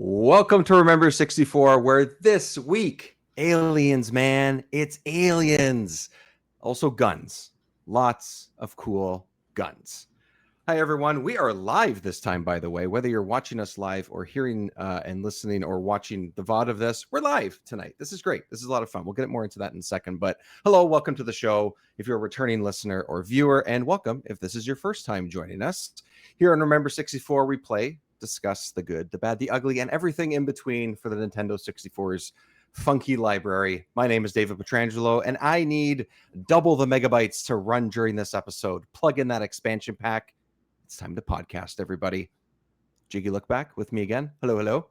Welcome to Remember 64, where this week, aliens, man, it's aliens. Also guns. Lots of cool guns. Hi, everyone. We are live this time, by the way. Whether you're watching us live or hearing and listening or watching the VOD of this, we're live tonight. This is great. This is a lot of fun. We'll get more into that in a second. But hello, welcome to the show. If you're a returning listener or viewer, and welcome if this is your first time joining us. Here on Remember 64, we play, discuss the good, the bad, the ugly, and everything in between for the Nintendo 64's funky library. My name is David Petrangelo, and I need double the megabytes to run during this episode. Plug in that expansion pack. It's time to podcast, everybody. Jiggy Look Back with me again. Hello, hello.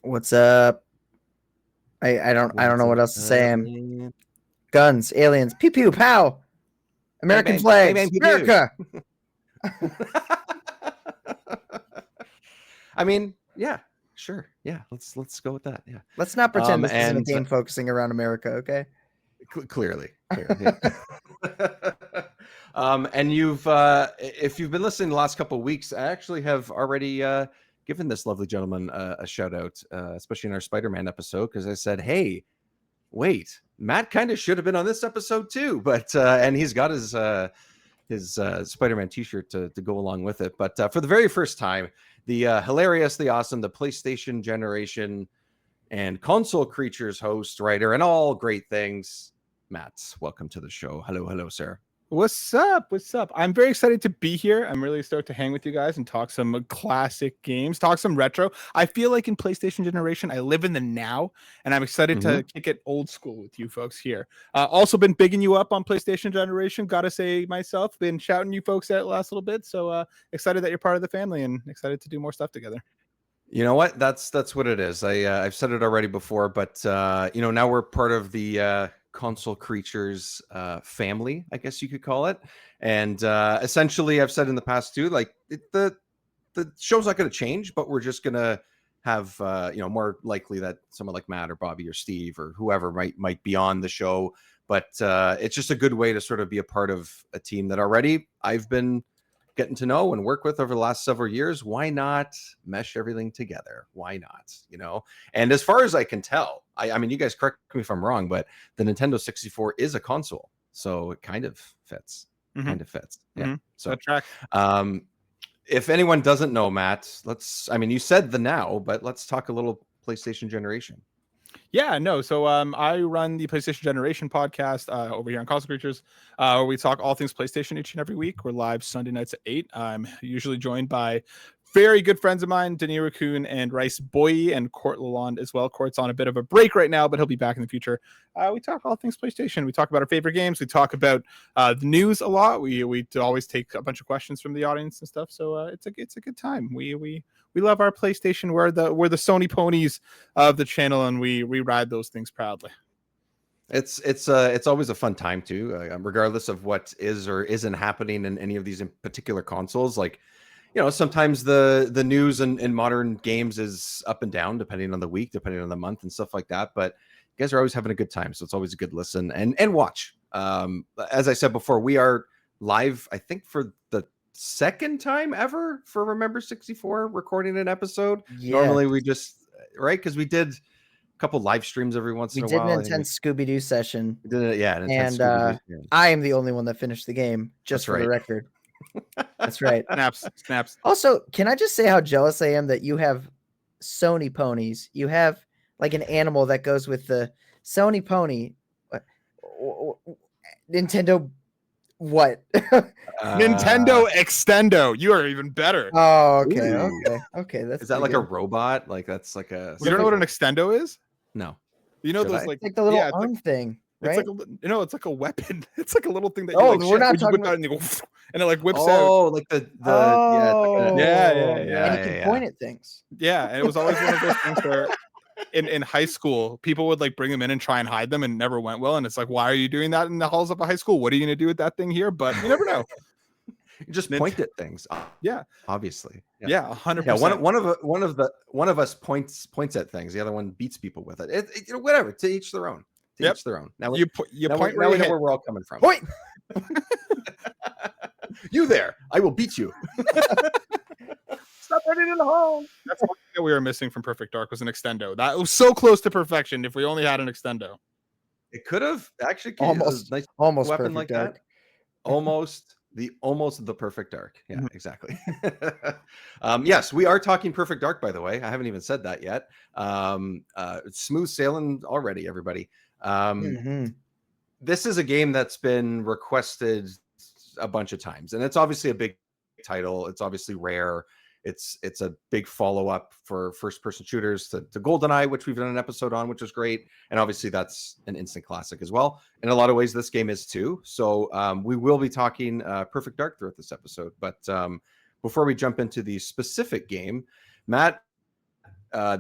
What's up? I don't know what else to say. Guns, aliens, pew pew pow, American flags, bang, bang, America. I mean, yeah, sure, yeah. Let's go with that. Yeah. Let's not pretend this isn't a game focusing around America, okay? Clearly. Yeah. And if you've been listening the last couple of weeks, I actually have already given this lovely gentleman a shout out, especially in our Spider-Man episode, because I said, hey, wait, Matt kind of should have been on this episode too, but and he's got his Spider-Man t-shirt to go along with it. But for the very first time, the hilarious, the awesome, the PlayStation generation and console creatures host, writer, and all great things, Matt, welcome to the show. Hello, sir. What's up? I'm very excited to be here. I'm really stoked to hang with you guys and talk some classic games, talk some retro. I feel like in PlayStation generation, I live in the now, and I'm excited to kick it old school with you folks here. Also been bigging you up on PlayStation generation. Gotta say myself, been shouting you folks out last little bit. So excited that you're part of the family and excited to do more stuff together. You know what? That's what it is. I've said it already before, but now we're part of the console creatures family, I guess you could call it. And essentially, I've said in the past too, like the show's not going to change, but we're just going to have more likely that someone like Matt or Bobby or Steve or whoever might be on the show. But it's just a good way to sort of be a part of a team that already I've been getting to know and work with over the last several years. Why not mesh everything together? Why not? And as far as I can tell, I mean, you guys correct me if I'm wrong, but the Nintendo 64 is a console, so it kind of fits. Yeah. So track. If anyone doesn't know, Matt, you said the now, but let's talk a little PlayStation generation. Yeah, no. So I run the PlayStation Generation podcast over here on Console Creatures, where we talk all things PlayStation each and every week. We're live Sunday nights at 8. I'm usually joined by very good friends of mine, Denis Raccoon and Rice Boy, and Court Lalonde as well. Court's on a bit of a break right now, but he'll be back in the future. We talk all things PlayStation. We talk about our favorite games. We talk about the news a lot. We always take a bunch of questions from the audience and stuff. So it's a good time. We love our PlayStation. We're the Sony ponies of the channel, and we ride those things proudly. It's always a fun time too, regardless of what is or isn't happening in any of these in particular consoles. Like, sometimes the news in modern games is up and down depending on the week, depending on the month, and stuff like that. But you guys are always having a good time, so it's always a good listen and watch. As I said before, we are live, I think, for the second time ever for Remember 64 recording an episode. Yes. Normally we just because we did a couple live streams every once in a while. We did an intense Scooby-Doo session. And I am the only one that finished the game, just for the record. That's right. Snaps. Also, can I just say how jealous I am that you have Sony ponies? You have like an animal that goes with the Sony pony. Nintendo what? Nintendo Extendo. You are even better. Oh, okay. Ooh. Okay. That's is that like good. a robot? Like that's like a. You don't know what an Extendo is? No. You know those like the little arm thing, right? It's like a weapon. It's like a little thing that you we're not talking about. And it like whips out. Oh, like the yeah. And you can point at things. Yeah, and it was always one of those things where in high school, people would like bring them in and try and hide them, and it never went well. And it's like, why are you doing that in the halls of a high school? What are you going to do with that thing here? But you never know. You just point at things. Yeah, obviously. Yeah, 100%. Yeah, one of us points at things. The other one beats people with it. Whatever. To each their own. Each their own. Now you point where we know where we're all coming from. Point. You there? I will beat you. Stop running in the hole. That's one thing that we were missing from Perfect Dark was an extendo. That was so close to perfection. If we only had an extendo, it could have actually almost nice almost weapon Perfect like Dark. that. Almost the Perfect Dark. Yeah, exactly. Yes, we are talking Perfect Dark, by the way. I haven't even said that yet. Smooth sailing already, everybody. This is a game that's been requested a bunch of times, and it's obviously a big title. It's obviously rare. It's a big follow-up for first-person shooters to GoldenEye, which we've done an episode on, which is great. And obviously that's an instant classic as well. In a lot of ways, this game is too. So we will be talking Perfect Dark throughout this episode. But before we jump into the specific game, Matt,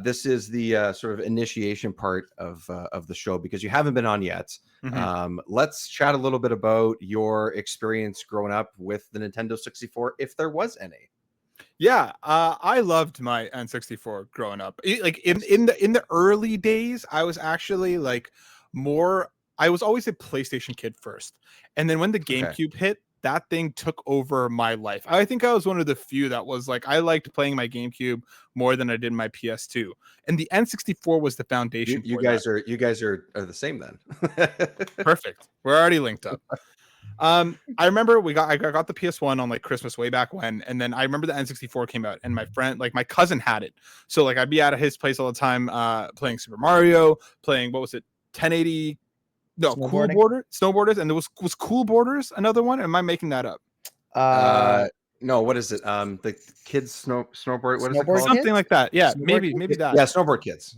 this is the sort of initiation part of the show because you haven't been on yet. Let's chat a little bit about your experience growing up with the Nintendo 64, if there was any. Yeah, I loved my N64 growing up. Like in the early days, I was actually like more. I was always a PlayStation kid first, and then when the GameCube hit, that thing took over my life. I think I was one of the few that was like I liked playing my GameCube more than I did my PS2, and the N64 was the foundation. You guys are the same then. Perfect. We're already linked up. I remember I got the PS1 on like Christmas way back when, and then I remember the N64 came out, and my friend, like my cousin, had it. So like I'd be out of his place all the time, playing Super Mario, playing what was it, 1080? No, Snowboarders, and there was Cool Borders another one. Am I making that up? No, what is it? The kids snowboard. What is it Snowboard called? Something like that. Yeah, maybe that. Yeah, Snowboard Kids.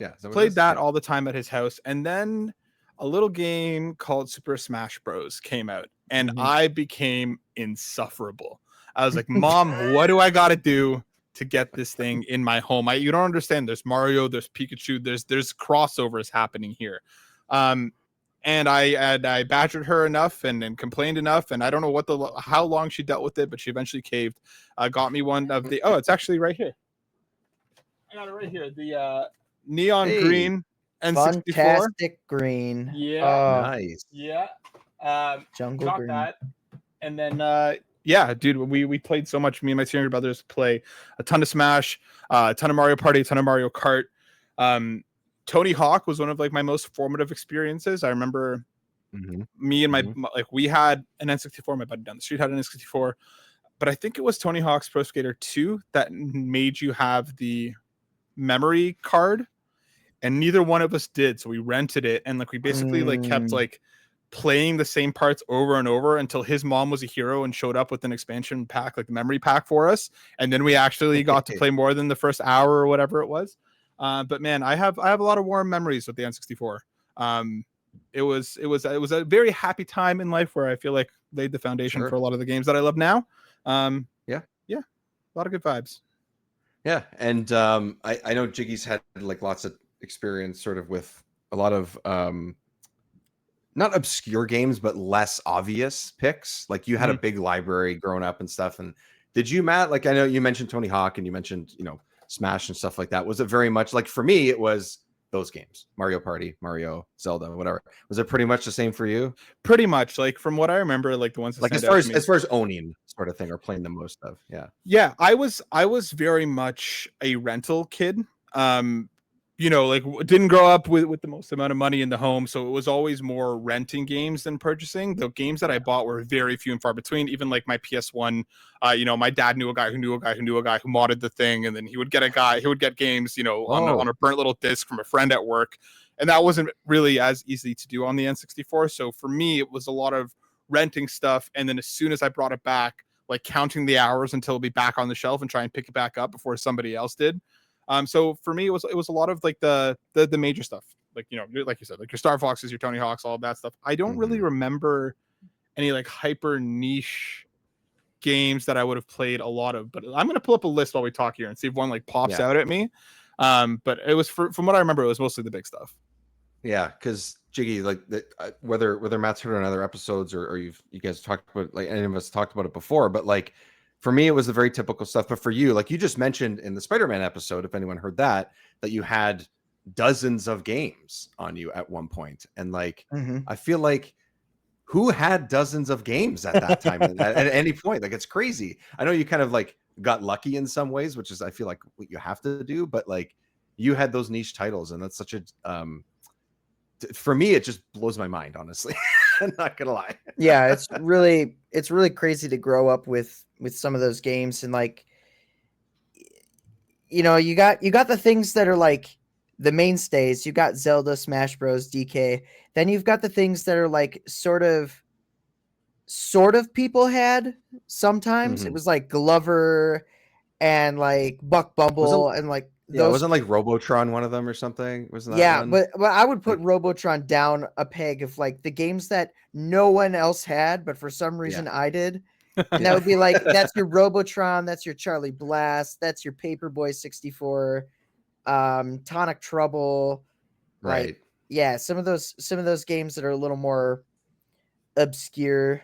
Yeah, Played that all the time at his house, and then a little game called Super Smash Bros. Came out, and I became insufferable. I was like, Mom, what do I got to do to get this thing in my home? You don't understand. There's Mario, there's Pikachu, there's crossovers happening here. And I badgered her enough and complained enough, and I don't know how long she dealt with it, but she eventually caved. Got me one of the. Oh, it's actually right here. I got it right here. The neon green N64. Fantastic green. Yeah. Nice. Yeah. Jungle got green. that. And then yeah, dude, we played so much. Me and my two younger brothers play a ton of Smash, a ton of Mario Party, a ton of Mario Kart. Tony Hawk was one of like my most formative experiences. I remember me and my like we had an N64. My buddy down the street had an N64, but I think it was Tony Hawk's Pro Skater 2 that made you have the memory card, and neither one of us did. So we rented it, and like we basically like kept like playing the same parts over and over until his mom was a hero and showed up with an expansion pack, like the memory pack for us, and then we actually got to play more than the first hour or whatever it was. But man, I have a lot of warm memories with the N64. It was a very happy time in life where I feel like laid the foundation for a lot of the games that I love now. Yeah, a lot of good vibes. Yeah, and I know Jiggy's had like lots of experience sort of with a lot of not obscure games, but less obvious picks. Like you had a big library growing up and stuff. And did you, Matt? Like I know you mentioned Tony Hawk and you mentioned Smash and stuff like that. Was it very much like for me? It was those games: Mario Party, Mario, Zelda, whatever. Was it pretty much the same for you? Pretty much, like from what I remember, like the ones that like as far as owning sort of thing or playing the most of. Yeah. I was very much a rental kid. Like didn't grow up with the most amount of money in the home, so it was always more renting games than purchasing. The games that I bought were very few and far between. Even like my PS1, my dad knew a guy who knew a guy who knew a guy who modded the thing, and then he would get games, on a burnt little disc from a friend at work, and that wasn't really as easy to do on the N64. So for me, it was a lot of renting stuff, and then as soon as I brought it back, like counting the hours until it'd be back on the shelf and try and pick it back up before somebody else did. So for me, it was a lot of like the major stuff, like like you said, like your Star Foxes, your Tony Hawks, all of that stuff. I don't really remember any like hyper niche games that I would have played a lot of, but I'm gonna pull up a list while we talk here and see if one like pops out at me. But it was from what I remember, it was mostly the big stuff. Yeah, because Jiggy, like whether Matt's heard on other episodes or you guys talked about, like any of us talked about it before, but like. For me, it was the very typical stuff. But for you, like you just mentioned in the Spider-Man episode, if anyone heard that you had dozens of games on you at one point. And like, I feel like who had dozens of games at that time at any point? Like, it's crazy. I know you kind of like got lucky in some ways, which is I feel like what you have to do. But like you had those niche titles, and that's such a for me, it just blows my mind, honestly. I'm not gonna lie. Yeah, it's really crazy to grow up with some of those games, and like, you know, you got the things that are like the mainstays. You got Zelda, Smash Bros, DK. Then you've got the things that are like sort of people had sometimes. It was like Glover and like Buck Bumble and like Yeah, those. wasn't like Robotron one of them or something? Wasn't that Yeah, one? but I would put Like, Robotron down a peg of like the games that no one else had, but for some reason I did. And that would be like, that's your Robotron, that's your Charlie Blast, that's your Paperboy 64, Tonic Trouble. right. Like, yeah, some of those games that are a little more obscure.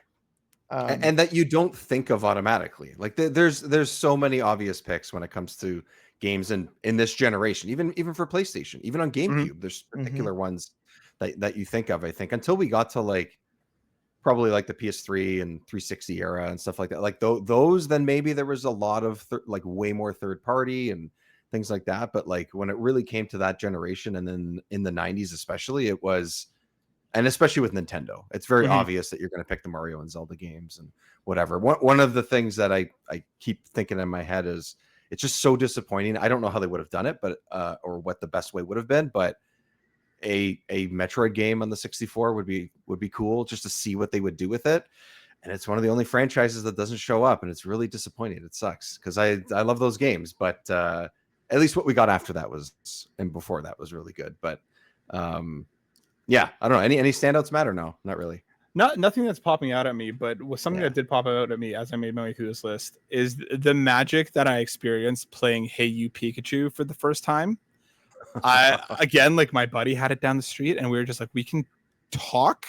And that you don't think of automatically. Like there's so many obvious picks when it comes to games in this generation, even for PlayStation, even on GameCube. There's particular ones that you think of, I think, until we got to like probably like the PS3 and 360 era and stuff like that. Like those, then maybe there was a lot of like way more third party and things like that. But like when it really came to that generation, and then in the 90s especially, it was, and especially with Nintendo, it's very obvious that you're going to pick the Mario and Zelda games and whatever. One of the things that I keep thinking in my head is it's just so disappointing. I don't know how they would have done it, but or what the best way would have been, but a Metroid game on the 64 would be cool just to see what they would do with it. And it's one of the only franchises that doesn't show up, and it's really disappointing. It sucks because I love those games, but at least what we got after that was, and before that, was really good. But yeah, I don't know. Any standouts, Matt, or no? Not really. Nothing that's popping out at me, but something that did pop out at me as I made my way through this list is the magic that I experienced playing Hey You Pikachu for the first time. Again, like my buddy had it down the street, and we were just like, we can talk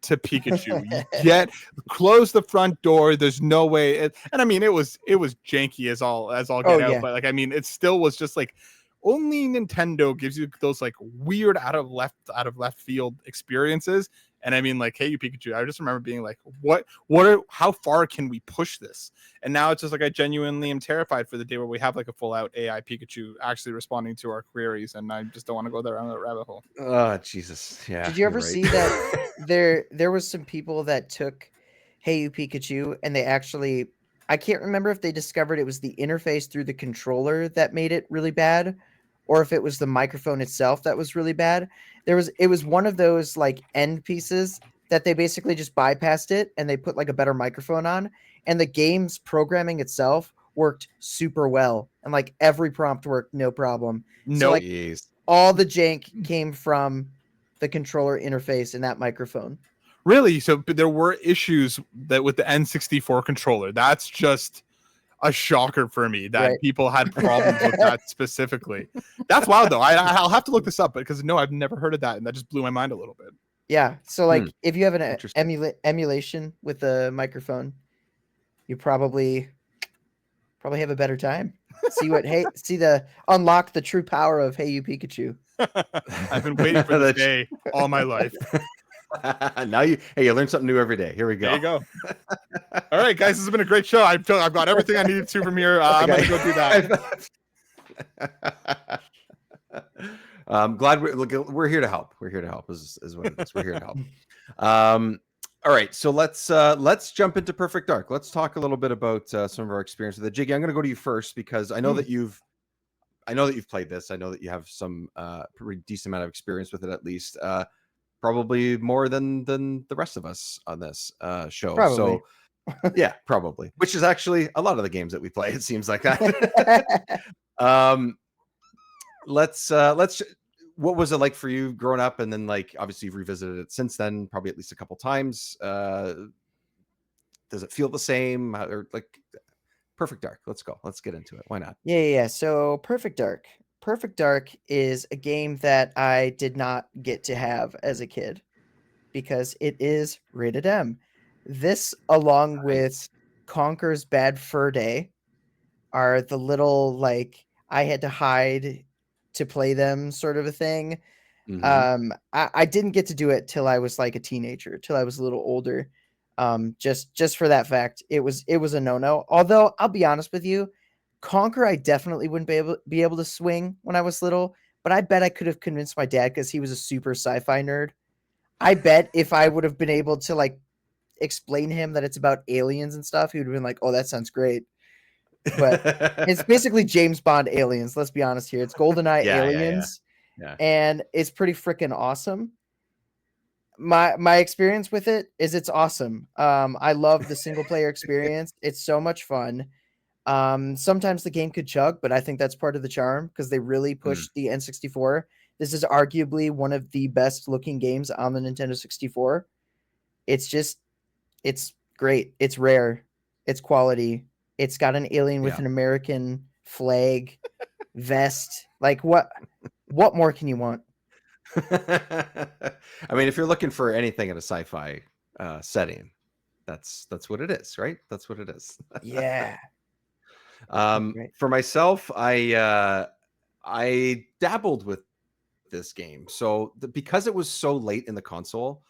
to Pikachu. You close the front door. There's no way. And I mean, it was janky as all get out, but like, I mean, it still was just like, only Nintendo gives you those like weird out of left field experiences. And I mean, like, Hey You Pikachu, I just remember being like, how far can we push this? And now it's just like, I genuinely am terrified for the day where we have like a full out AI Pikachu actually responding to our queries. And I just don't want to go down that rabbit hole. Oh, Jesus. Yeah. Did you ever see that there was some people that took Hey You Pikachu and they actually, I can't remember if they discovered it was the interface through the controller that made it really bad, or if it was the microphone itself that was really bad. It was one of those like end pieces that they basically just bypassed it and they put like a better microphone on, and the game's programming itself worked super well, and like every prompt worked no problem. So like all the jank came from the controller interface and that microphone. Really? So there were issues that with the N64 controller. That's just a shocker for me that people had problems with that specifically. That's wild though. I'll have to look this up because no, I've never heard of that, and that just blew my mind a little bit. Yeah. So like if you have an emulation with a microphone, you probably have a better time. Unlock the true power of Hey You Pikachu. I've been waiting for this day all my life. Now you learn something new every day. Here we go. There you go. All right, guys, this has been a great show. I've got everything I needed to from here. I'm gonna go do that. I'm glad we're here to help. We're here to help is what it is. We're here to help. All right, so let's jump into Perfect Dark. Let's talk a little bit about some of our experience with it. Jiggy, I'm going to go to you first because I know that you've played this. I know that you have some pretty decent amount of experience with it, at least. Probably more than the rest of us on this show. Probably. So yeah, probably. Which is actually a lot of the games that we play. It seems like that. Let's what was it like for you growing up, and then like obviously you've revisited it since then, probably at least a couple times. Does it feel the same, or like Perfect Dark? Let's go. Let's get into it. Why not? Yeah. So Perfect Dark. Perfect Dark is a game that I did not get to have as a kid because it is rated M. This, along with Conker's Bad Fur Day, are the little like I had to hide to play them sort of a thing. I didn't get to do it till I was like a teenager, till I was a little older. Just for that fact, it was a no-no. Although I'll be honest with you, Conquer I definitely wouldn't be able to swing when I was little, but I bet I could have convinced my dad because he was a super sci-fi nerd. I bet if I would have been able to like explain to him that it's about aliens and stuff, he would have been like, "Oh, that sounds great." But it's basically James Bond aliens. Let's be honest here. It's GoldenEye aliens, Yeah. and it's pretty freaking awesome. My experience with it is it's awesome. I love the single player experience. It's so much fun. Sometimes the game could chug, but I think that's part of the charm because they really pushed the N64. This is arguably one of the best looking games on the Nintendo 64. It's great. It's rare. It's quality. It's got an alien with an American flag vest. Like what more can you want? I mean, if you're looking for anything in a sci-fi setting, that's what it is, right? That's what it is. Yeah. For myself, I dabbled with this game. So because it was so late in the console,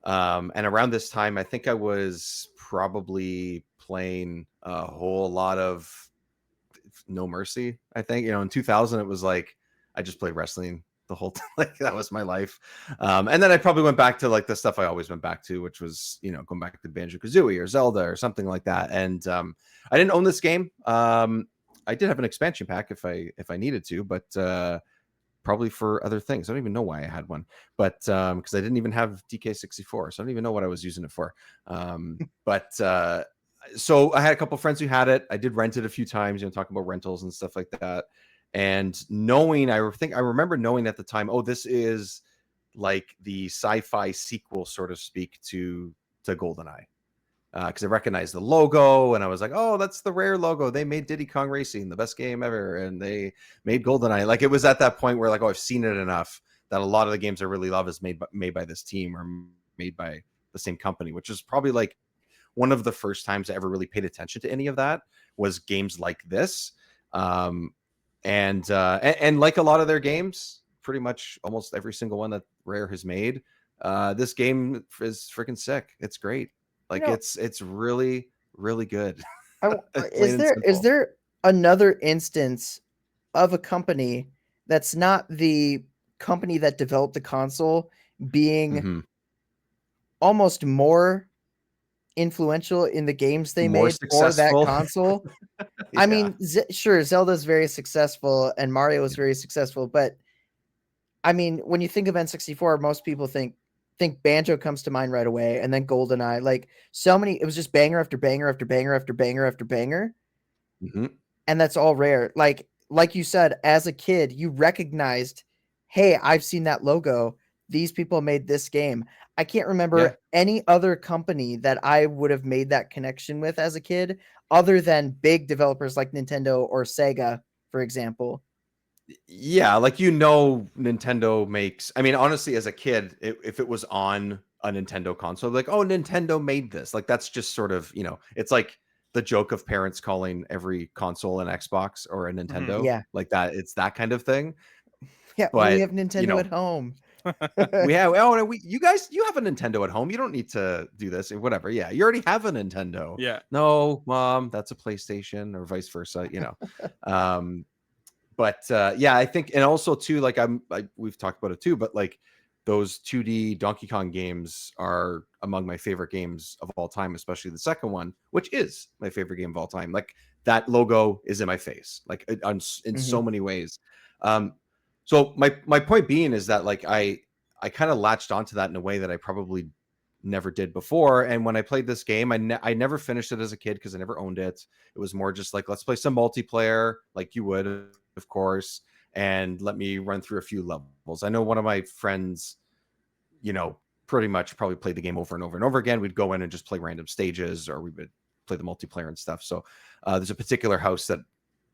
and around this time, I think I was probably playing a whole lot of No Mercy. I think, in 2000, it was like I just played wrestling the whole time. Like that was my life. And then I probably went back to like the stuff I always went back to, which was, going back to Banjo-Kazooie or Zelda or something like that. And I didn't own this game. I did have an expansion pack if I needed to, but probably for other things. I don't even know why I had one, but because I didn't even have DK64, so I don't even know what I was using it for. But so I had a couple friends who had it. I did rent it a few times, talking about rentals and stuff like that. And I remember knowing at the time, oh, this is like the sci-fi sequel, so to speak, to GoldenEye. Because I recognized the logo and I was like, oh, that's the Rare logo. They made Diddy Kong Racing, the best game ever. And they made GoldenEye. Like it was at that point where like, oh, I've seen it enough that a lot of the games I really love is made by this team or made by the same company, which is probably like one of the first times I ever really paid attention to any of that was games like this. And like a lot of their games, pretty much almost every single one that Rare has made, this game is freaking sick. It's great. Like it's really, really good. Is there another instance of a company that's not the company that developed the console being almost more influential in the games they made for that console? Yeah. I mean, sure, Zelda's very successful and Mario is very successful, but I mean, when you think of N64, most people think Banjo comes to mind right away, and then GoldenEye. Like so many, it was just banger after banger after banger after banger after banger, and that's all Rare. Like you said, as a kid, you recognized, hey, I've seen that logo. These people made this game. I can't remember any other company that I would have made that connection with as a kid, other than big developers like Nintendo or Sega, for example. Yeah, like Nintendo makes. I mean, honestly, as a kid, if it was on a Nintendo console, like, oh, Nintendo made this. Like that's just sort of, it's like the joke of parents calling every console an Xbox or a Nintendo. Yeah, like that. It's that kind of thing. Yeah, but we have Nintendo at home. We have. Oh, you have a Nintendo at home. You don't need to do this or whatever. Yeah, you already have a Nintendo. Yeah. No, Mom, that's a PlayStation or vice versa. But yeah, I think, and also too, like we've talked about it too, but like those 2D Donkey Kong games are among my favorite games of all time, especially the second one, which is my favorite game of all time. Like that logo is in my face, like in so many ways. So my point being is that like I kind of latched onto that in a way that I probably never did before. And when I played this game, I never finished it as a kid because I never owned it. It was more just like, let's play some multiplayer, like you would, of course, and let me run through a few levels. I know one of my friends, pretty much probably played the game over and over and over again. We'd go in and just play random stages, or we would play the multiplayer and stuff. So there's a particular house that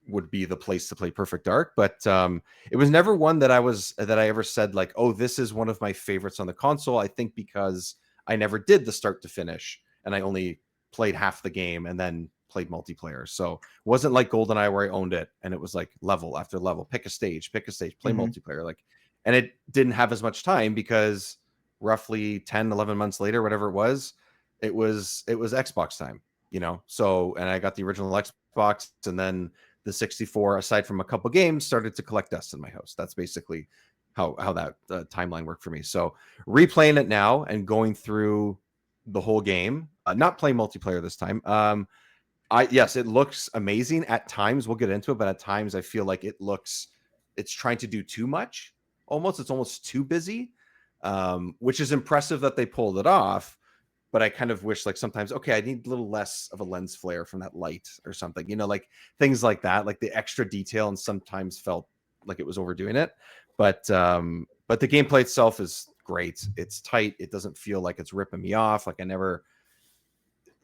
would be the place to play Perfect Dark, but it was never one that I ever said like, oh, this is one of my favorites on the console. I think because I never did the start to finish, and I only played half the game and then played multiplayer. So it wasn't like GoldenEye where I owned it and it was like level after level, pick a stage, play multiplayer. Like, and it didn't have as much time because roughly 10, 11 months later, whatever it was, it was Xbox time, you know. So, and I got the original Xbox, and then the 64, aside from a couple games, started to collect dust in my house. That's basically how that timeline worked for me. So replaying it now and going through the whole game, not playing multiplayer this time. Yes, it looks amazing at times. We'll get into it, but at times I feel like it's trying to do too much. It's almost too busy, which is impressive that they pulled it off. But I kind of wish, like, sometimes, okay, I need a little less of a lens flare from that light or something, you know, like things like that, like the extra detail, and sometimes felt like it was overdoing it. But the gameplay itself is great. It's tight. It doesn't feel like it's ripping me off. Like I never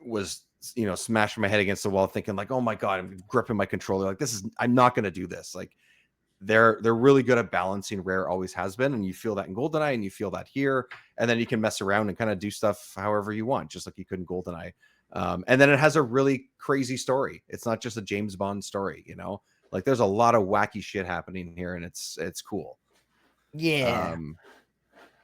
was, you know, smashing my head against the wall thinking like, oh my God, I'm gripping my controller. Like I'm not going to do this. Like they're really good at balancing. Rare always has been. And you feel that in GoldenEye, and you feel that here. And then you can mess around and kind of do stuff however you want, just like you could in GoldenEye. And then it has a really crazy story. It's not just a James Bond story, you know, like there's a lot of wacky shit happening here, and it's cool. Yeah.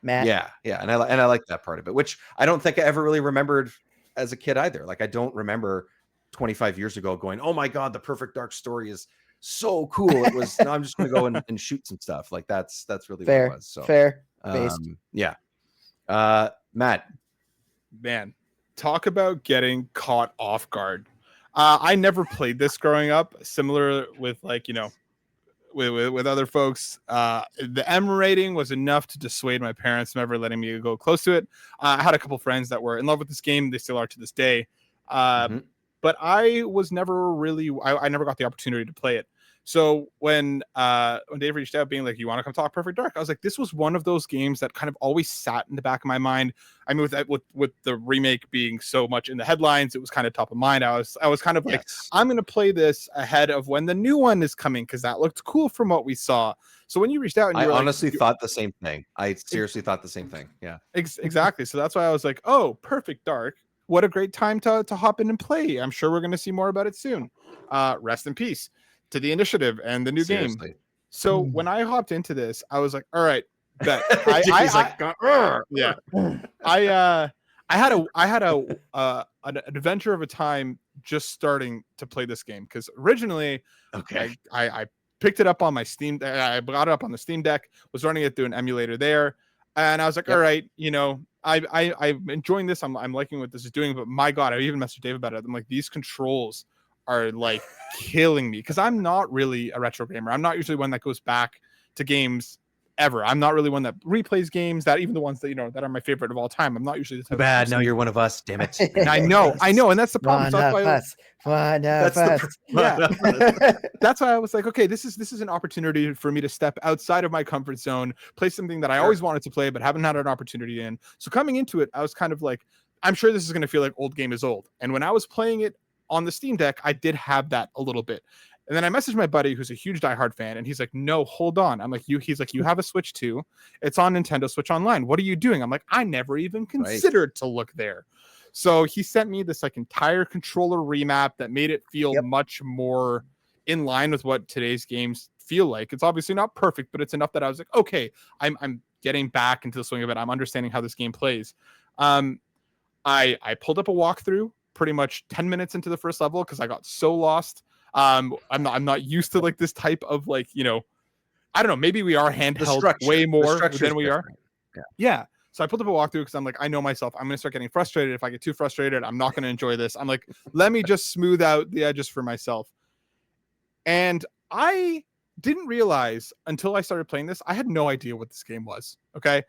Matt. Yeah. And I like that part of it, which I don't think I ever really remembered as a kid either. Like I don't remember 25 years ago going, oh my God, the Perfect Dark story is so cool. It was, no, I'm just going to go and shoot some stuff. Like that's really fair, what it was. So fair based. Yeah. Matt. Man, talk about getting caught off guard. I never played this growing up, similar with like, you know, with other folks. The M rating was enough to dissuade my parents from ever letting me go close to it. I had a couple friends that were in love with this game. They still are to this day. But I was never really, I never got the opportunity to play it. So when Dave reached out being like, you want to come talk Perfect Dark? I was like, this was one of those games that kind of always sat in the back of my mind. I mean, with the remake being so much in the headlines, it was kind of top of mind. I was kind of like, I'm going to play this ahead of when the new one is coming, because that looked cool from what we saw. So when you reached out, and I honestly thought the same thing. I seriously thought the same thing. Yeah, exactly. So that's why I was like, oh, Perfect Dark. What a great time to hop in and play. I'm sure we're going to see more about it soon. Rest in peace to the initiative and the new game. So when I hopped into this, I was like, all right, bet. Yeah. I had an adventure of a time just starting to play this game, because originally I picked it up on my Steam. I got it up on the Steam Deck, was running it through an emulator there. And I was like, all right, you know, I'm enjoying this. I'm liking what this is doing, but my God, I even messaged Dave about it. I'm like, these controls are like killing me, because I'm not really a retro gamer. I'm not usually one that goes back to games ever. I'm not really one that replays games, that even the ones that, you know, that are my favorite of all time. I'm not usually the type bad. Now you're one of us, damn it. I know, and that's the problem. That's why I was like, okay, this is an opportunity for me to step outside of my comfort zone, play something that I always wanted to play but haven't had an opportunity in. So coming into it, I was kind of like, I'm sure this is going to feel like old game is old. And when I was playing it on the Steam Deck, I did have that a little bit. And then I messaged my buddy who's a huge diehard fan, and he's like, no, hold on. I'm like, he's like, you have a Switch too. It's on Nintendo Switch Online. What are you doing? I'm like, I never even considered to look there. So he sent me this like entire controller remap that made it feel much more in line with what today's games feel like. It's obviously not perfect, but it's enough that I was like, okay, I'm getting back into the swing of it. I'm understanding how this game plays. I pulled up a walkthrough pretty much 10 minutes into the first level because I got so lost. I'm not used to like this type of like, you know, I don't know, maybe we are handheld way more than we are. Yeah. So I pulled up a walkthrough because I'm like, I know myself. I'm going to start getting frustrated. If I get too frustrated, I'm not going to enjoy this. I'm like, let me just smooth out the edges for myself. And I didn't realize until I started playing this, I had no idea what this game was. Okay.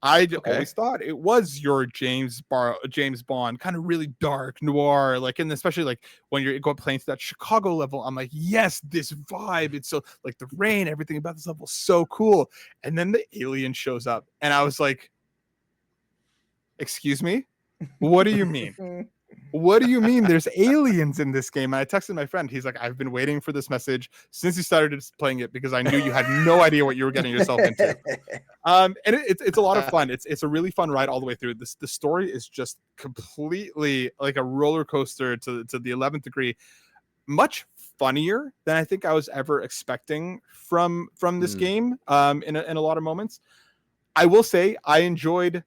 I always thought it was your James Bond, kind of really dark noir, like, and especially like when you're going playing to that Chicago level, I'm like, yes, this vibe. It's so like the rain, everything about this level is so cool. And then the alien shows up, and I was like, excuse me, what do you mean? What do you mean there's aliens in this game? And I texted my friend. He's like, I've been waiting for this message since you started playing it because I knew you had no idea what you were getting yourself into. And it's a lot of fun. It's a really fun ride all the way through. The story is just completely like a roller coaster to the 11th degree. Much funnier than I think I was ever expecting from this game in a lot of moments. I will say I enjoyed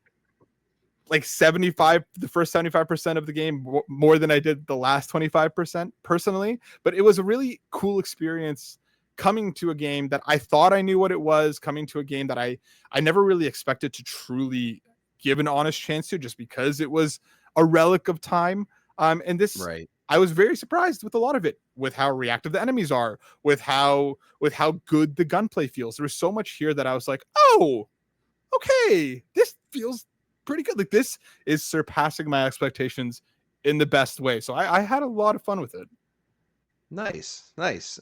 like 75, the first 75% of the game more than I did the last 25% personally. But it was a really cool experience coming to a game that I thought I knew what it was, coming to a game that I never really expected to truly give an honest chance to, just because it was a relic of time. And this, Right. I was very surprised with a lot of it, with how reactive the enemies are, with how good the gunplay feels. There was so much here that I was like, oh, okay, this feels pretty good. Like, this is surpassing my expectations in the best way. So I had a lot of fun with it. Nice.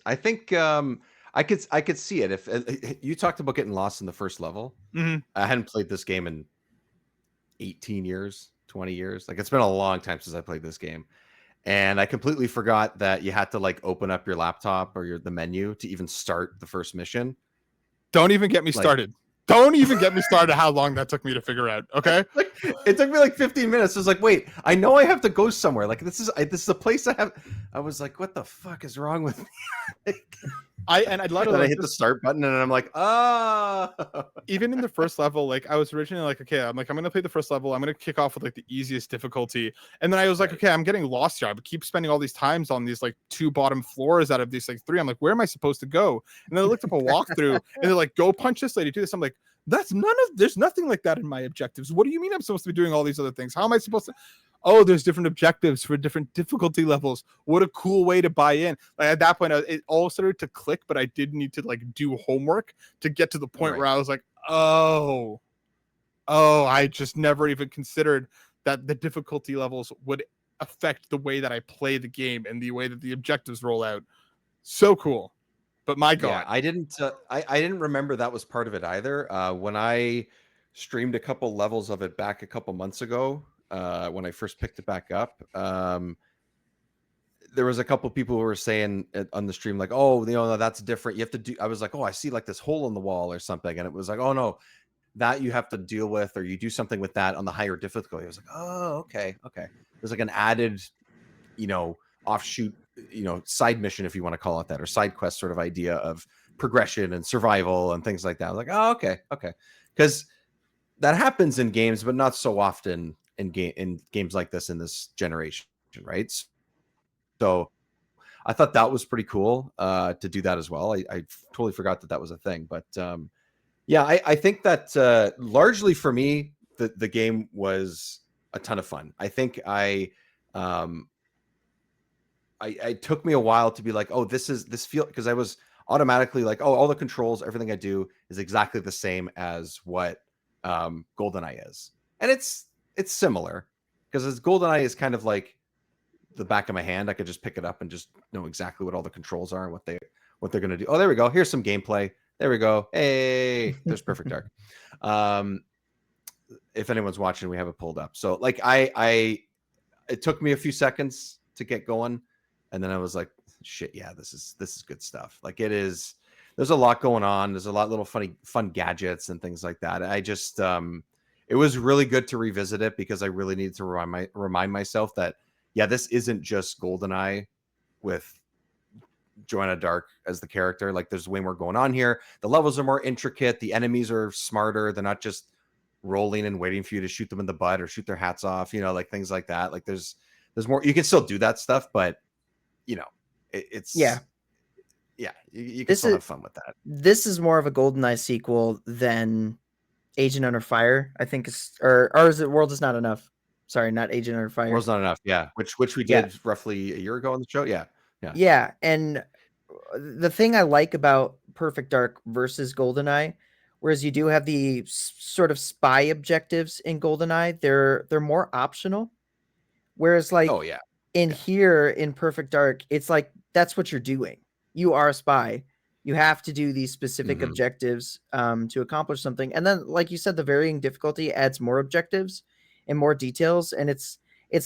I think I could see it. If you talked about getting lost in the first level, Mm-hmm. I hadn't played this game in 18 years, 20 years. Like, it's been a long time since I played this game. And I completely forgot that you had to like open up your laptop or the menu to even start the first mission. Don't even get me started. Don't even get me started how long that took me to figure out. Okay. It took me like 15 minutes. I was like, wait, I know I have to go somewhere. Like, this is a place I have. I was like, what the fuck is wrong with me? I'd love to. Then I hit the start button and I'm like, Even in the first level, like, I was originally like, okay, I'm gonna play the first level. I'm gonna kick off with like the easiest difficulty, and then I was like, okay, I'm getting lost here. I keep spending all these times on these like 2 bottom floors out of these like 3. I'm like, where am I supposed to go? And then I looked up a walkthrough, and they're like, go punch this lady, do this. I'm like, there's nothing like that in my objectives. What do you mean I'm supposed to be doing all these other things? How am I supposed to? Oh, there's different objectives for different difficulty levels. What a cool way to buy in. Like, at that point, it all started to click, but I did need to like do homework to get to the point where I was like, oh, I just never even considered that the difficulty levels would affect the way that I play the game and the way that the objectives roll out. So cool. But my God, I didn't remember that was part of it either. When I streamed a couple levels of it back a couple months ago, when I first picked it back up, there was a couple people who were saying on the stream, like, oh, no, that's different. You have to do. I was like, oh, I see like this hole in the wall or something, and it was like, oh no, that you have to deal with, or you do something with that on the higher difficulty. I was like, oh, okay. There's like an added, offshoot, side mission, if you want to call it that, or side quest sort of idea of progression and survival and things like that. I was like, oh, okay, because that happens in games, but not so often in games like this in this generation, right? So I thought that was pretty cool to do that as well. I totally forgot that was a thing, but yeah, I think that largely for me, the game was a ton of fun. I think I took me a while to be like, oh, this feel, because I was automatically like, oh, all the controls, everything I do is exactly the same as what GoldenEye is, and it's similar, because as GoldenEye is kind of like the back of my hand. I could just pick it up and just know exactly what all the controls are and what they're going to do. Oh, there we go. Here's some gameplay. There we go. Hey, there's Perfect Dark. If anyone's watching, we have it pulled up. So like it took me a few seconds to get going, and then I was like, shit, yeah, this is good stuff. Like, it is. There's a lot going on. There's a lot of little fun gadgets and things like that. I just it was really good to revisit it, because I really needed to remind myself that, yeah, this isn't just GoldenEye with Joanna Dark as the character. Like, there's way more going on here. The levels are more intricate. The enemies are smarter. They're not just rolling and waiting for you to shoot them in the butt or shoot their hats off, like things like that. Like, there's more. You can still do that stuff, but it's you can still have fun with that. This is more of a GoldenEye sequel than Agent Under Fire, I think, or is it World Is Not Enough? Sorry, not Agent Under Fire. World's Not Enough, yeah. Which we did roughly a year ago on the show, yeah. Yeah, and the thing I like about Perfect Dark versus GoldenEye, whereas you do have the sort of spy objectives in GoldenEye, they're more optional. Whereas like here in Perfect Dark, it's like that's what you're doing. You are a spy. You have to do these specific objectives to accomplish something. And then, like you said, the varying difficulty adds more objectives and more details. And it's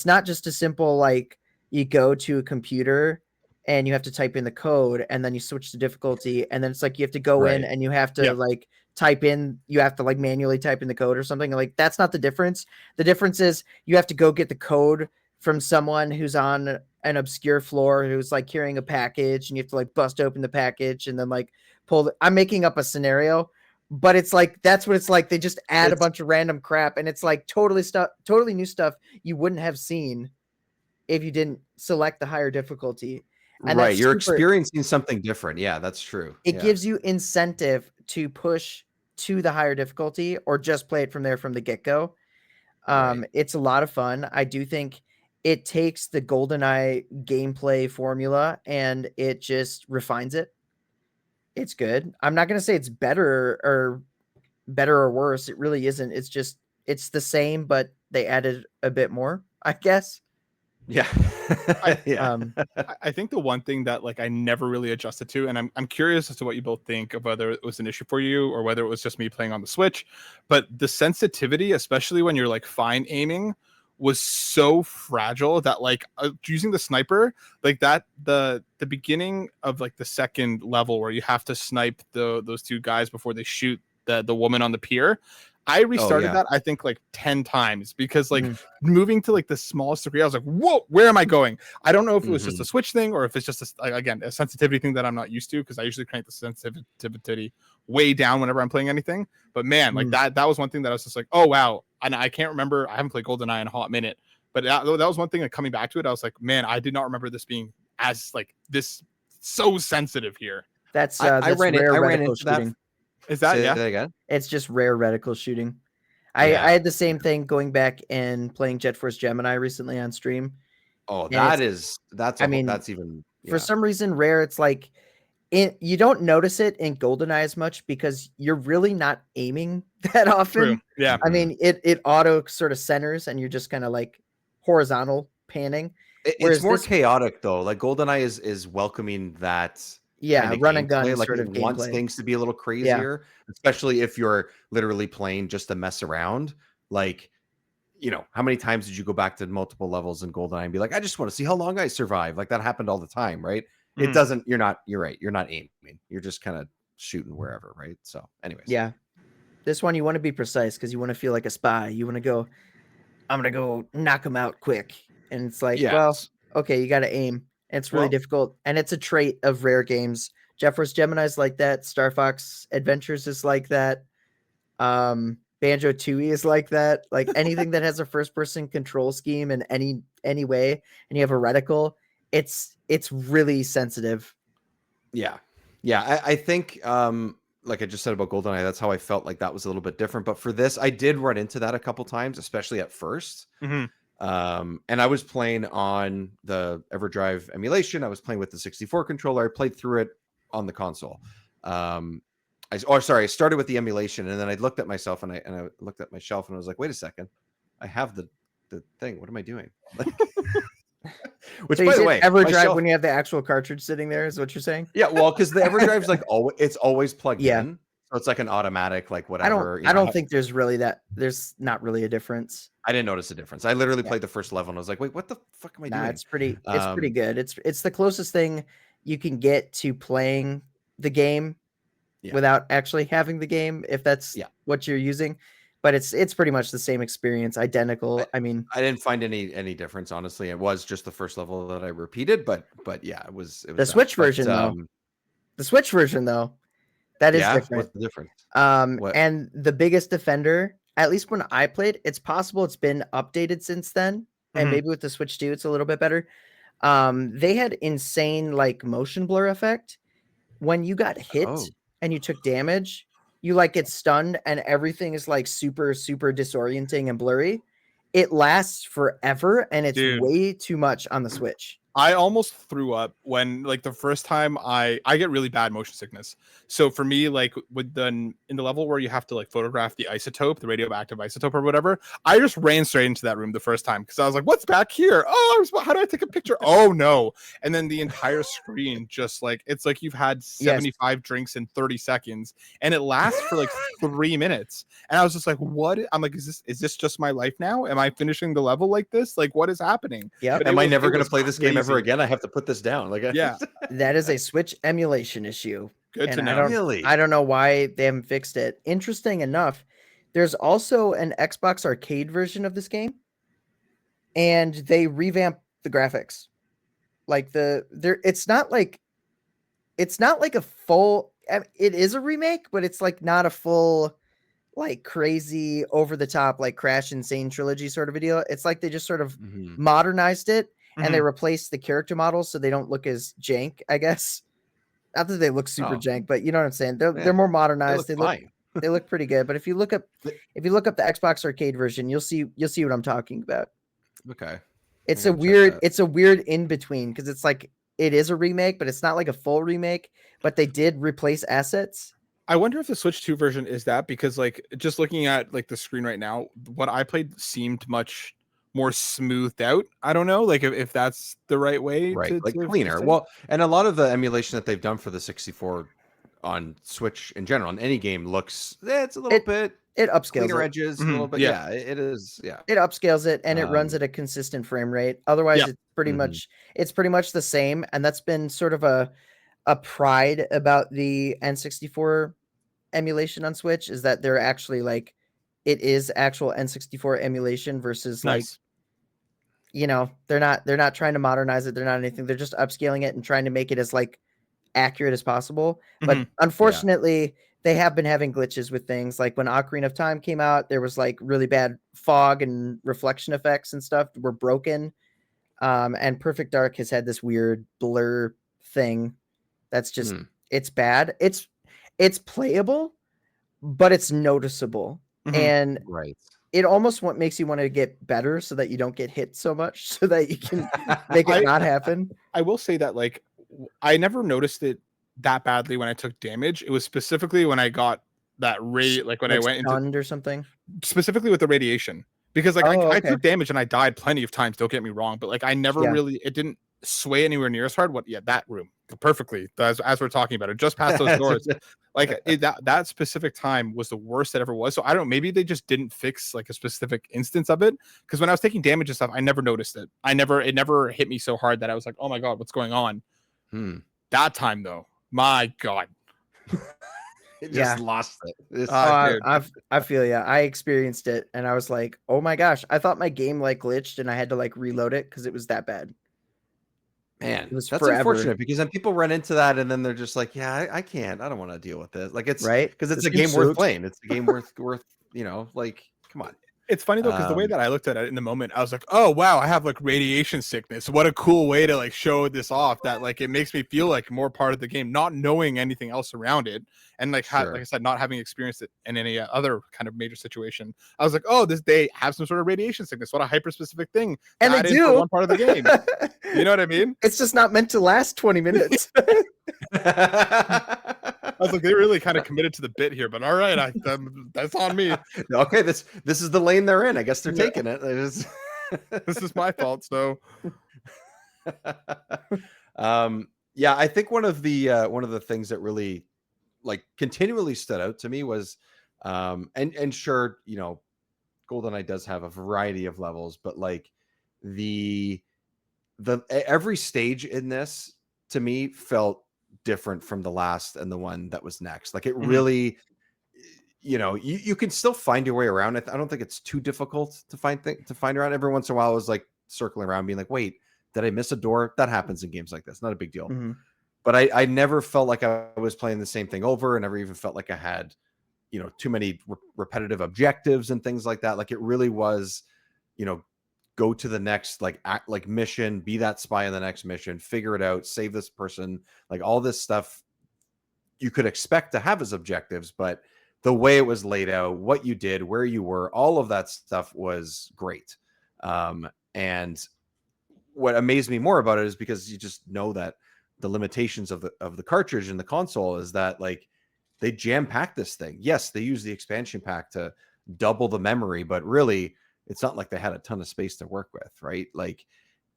not just a simple, like, you go to a computer and you have to type in the code and then you switch to difficulty. And then it's like you have to go in and you have to like type in, you have to like manually type in the code or something. Like, that's not the difference. The difference is you have to go get the code from someone who's on an obscure floor who's like carrying a package, and you have to like bust open the package and then like I'm making up a scenario, but it's like that's what it's like. They just add a It's- bunch of random crap, and it's like totally new stuff you wouldn't have seen if you didn't select the higher difficulty. And right. that's You're super. experiencing something different. Yeah, that's true. It Yeah. gives you incentive to push to the higher difficulty or just play it from there from the get-go. Right. It's a lot of fun. I do think it takes the GoldenEye gameplay formula and it just refines it. It's good. I'm not going to say it's better or worse. It really isn't. It's the same, but they added a bit more, I guess. Yeah. Yeah. I think the one thing that like I never really adjusted to, and I'm curious as to what you both think of whether it was an issue for you or whether it was just me playing on the Switch, but the sensitivity, especially when you're like fine aiming, was so fragile that like using the sniper like that the beginning of like the second level where you have to snipe those two guys before they shoot the woman on the pier. I restarted yeah. that I think like 10 times because like Mhm. moving to like the smallest degree, I was like, whoa, where am I going? I don't know if it was just Mhm. a Switch thing or if it's just again a sensitivity thing that I'm not used to because I usually crank the sensitivity way down whenever I'm playing anything. But man, like that was one thing that I was just like, oh wow. And I can't remember. I haven't played GoldenEye in a hot minute, but that was one thing that coming back to it, I was like, man, I did not remember this being as like this so sensitive here. That's I ran rare into reticle that. shooting. Is that Say yeah? that again. It's just rare reticle shooting. I Yeah. had the same thing going back and playing Jet Force Gemini recently on stream. Oh, And that's I mean, that's even for some reason, rare. It's like you don't notice it in GoldenEye as much because you're really not aiming that often. True. Yeah. I mean, it auto sort of centers and you're just kind of like horizontal panning. It's more chaotic though. Like GoldenEye is welcoming that kind of run and gameplay. gun Like sort it of wants gameplay. things to be a little crazier, especially if you're literally playing just to mess around. Like, how many times did you go back to multiple levels in GoldenEye and be like, I just want to see how long I survive? Like that happened all the time, right? It doesn't. You're right. You're not aiming. You're just kind of shooting wherever, right? So, anyways. Yeah. This one you want to be precise because you want to feel like a spy. You want to go, I'm gonna go knock him out quick. And it's like, well, okay, you gotta aim. And it's really difficult. And it's a trait of rare games. Jet Force Gemini is like that. Star Fox Adventures is like that. Banjo Tooie is like that. Like anything that has a first person control scheme in any way, and you have a reticle, it's really sensitive. Yeah. I think like I just said about GoldenEye, that's how I felt like that was a little bit different. But for this, I did run into that a couple times, especially at first. And I was playing on the EverDrive emulation. I was playing with the 64 controller. I played through it on the console. I started with the emulation, and then I looked at myself and I looked at my shelf and I was like, wait a second, I have the thing. What am I doing? Which, so by the way, EverDrive when you have the actual cartridge sitting there is what you're saying? Yeah, well, because the EverDrive's like always plugged in, so it's like an automatic, like whatever. I don't think there's not really a difference. I didn't notice a difference. I literally played the first level and I was like, wait, what the fuck am I doing? It's pretty good. It's the closest thing you can get to playing the game without actually having the game, if that's what you're using. But it's pretty much the same experience, identical. I mean, I didn't find any difference, honestly. It was just the first level that I repeated, but yeah, it was the Switch version though. The Switch version though, that is different. What's the difference? And the biggest defender, at least when I played, it's possible it's been updated since then, and maybe with the Switch 2, it's a little bit better. They had insane like motion blur effect when you got hit and you took damage. You like get stunned and everything is like super, super disorienting and blurry. It lasts forever and it's way too much on the Switch. I almost threw up when like the first time I get really bad motion sickness. So for me, like in the level where you have to like photograph the isotope, the radioactive isotope or whatever, I just ran straight into that room the first time because I was like, what's back here? Oh, how do I take a picture? Oh no. And then the entire screen just like, it's like you've had 75 drinks in 30 seconds and it lasts for like 3 minutes. And I was just like, what? I'm like, is this just my life now? Am I finishing the level like this? Like what is happening? Yeah. Am I never going to play this game ever again? I have to put this down. Like, that is a Switch emulation issue. Good to know. I don't know why they haven't fixed it. Interesting enough, there's also an Xbox arcade version of this game, and they revamped the graphics. Like it's not like a full. it is a remake, but it's like not a full, like crazy over the top, like Crash Insane Trilogy sort of video. It's like they just sort of Mhm. modernized it and they Mhm. replaced the character models so they don't look as jank, I guess. Not that they look super Oh. jank, but you know what I'm saying. They're Yeah, more they modernized. look fine. They look pretty good. But if you look up Th- the Xbox arcade version, you'll see what I'm talking about. Okay. It's I a gotta check that. weird in between because it's like it is a remake, but it's not like a full remake. But they did replace assets. I wonder if the Switch 2 version is that, because like just looking at like the screen right now, what I played seemed much more smoothed out. I don't know, like if that's the right way Right, like to cleaner. say. Well, and a lot of the emulation that they've done for the 64 on Switch in general, on any game, looks it's a little It bit it upscales cleaner it. edges, a little Mhm, bit. yeah. Yeah, it is. Yeah. It upscales it and it runs Um, at a consistent frame rate. Otherwise, Yep. Mhm. it's pretty much the same. And that's been sort of a pride about the N64 emulation on Switch is that they're actually like it is actual N64 emulation versus like, Nice. you know, they're not trying to modernize it, they're not anything. They're just upscaling it and trying to make it as like accurate as possible. But Mhm. unfortunately, they have been having glitches with things like when Ocarina of Time came out, there was like really bad fog and reflection effects and stuff were broken. And Perfect Dark has had this weird blur thing that's just Hmm. it's bad. It's playable, but it's noticeable. Mhm. And Right. it almost makes you want to get better so that you don't get hit so much so that you can make it I not happen. I will say that like I never noticed it that badly when I took damage. It was specifically when I got that rate, like when I Like went into stunned or something. specifically with the radiation, because like Oh, I okay. took damage and I died plenty of times. Don't get me wrong, but like I never Yeah. really, it didn't sway anywhere near as hard. What? Yeah, that room perfectly as we're talking about it, just past those doors. Like that specific time was the worst that ever was. So I don't know, maybe they just didn't fix like a specific instance of it. Because when I was taking damage and stuff, I never noticed it. It never hit me so hard that I was like, oh my god, what's going on? Hmm. That time though, my god. It Yeah. just lost it. It's- Dude. I feel yeah. I experienced it and I was like, oh my gosh. I thought my game like glitched and I had to like reload it because it was that bad. Man, It was that's forever. unfortunate because then people run into that and then they're just like, yeah, I can't. I don't want to deal with this. Like it's Right? because it's This a game game worth sucks. playing. It's a game worth like come on. It's funny though, because the way that I looked at it in the moment, I was like, oh wow, I have like radiation sickness. What a cool way to like show this off, that like it makes me feel like more part of the game, not knowing anything else around it. And like Sure. like I said, not having experienced it in any other kind of major situation. I was like, oh, they have some sort of radiation sickness. What a hyper specific thing. And they That is for do. one part of the game. You know what I mean? It's just not meant to last 20 minutes. I was like, they really kind of committed to the bit here, but all right, that's on me. Okay, this is the lane they're in. I guess they're Yeah. taking it. It's- This is my fault. So yeah, I think one of the things that really like continually stood out to me was and sure, you know, GoldenEye does have a variety of levels, but like the every stage in this to me felt different from the last and the one that was next. Like it really, you know, you can still find your way around. I don't think it's too difficult to find around. Every once in a while, I was like circling around, being like, "Wait, did I miss a door?" That happens in games like this. Not a big deal. Mhm. But I never felt like I was playing the same thing over. I never even felt like I had, you know, too many repetitive objectives and things like that. Like it really was, you know, go to the next like mission, be that spy in the next mission, figure it out, save this person, like all this stuff you could expect to have as objectives, but the way it was laid out, what you did, where you were, all of that stuff was great. And what amazed me more about it is because you just know that the limitations of the cartridge and the console is that like they jam packed this thing. Yes, they use the expansion pack to double the memory, but really it's not like they had a ton of space to work with, right? Like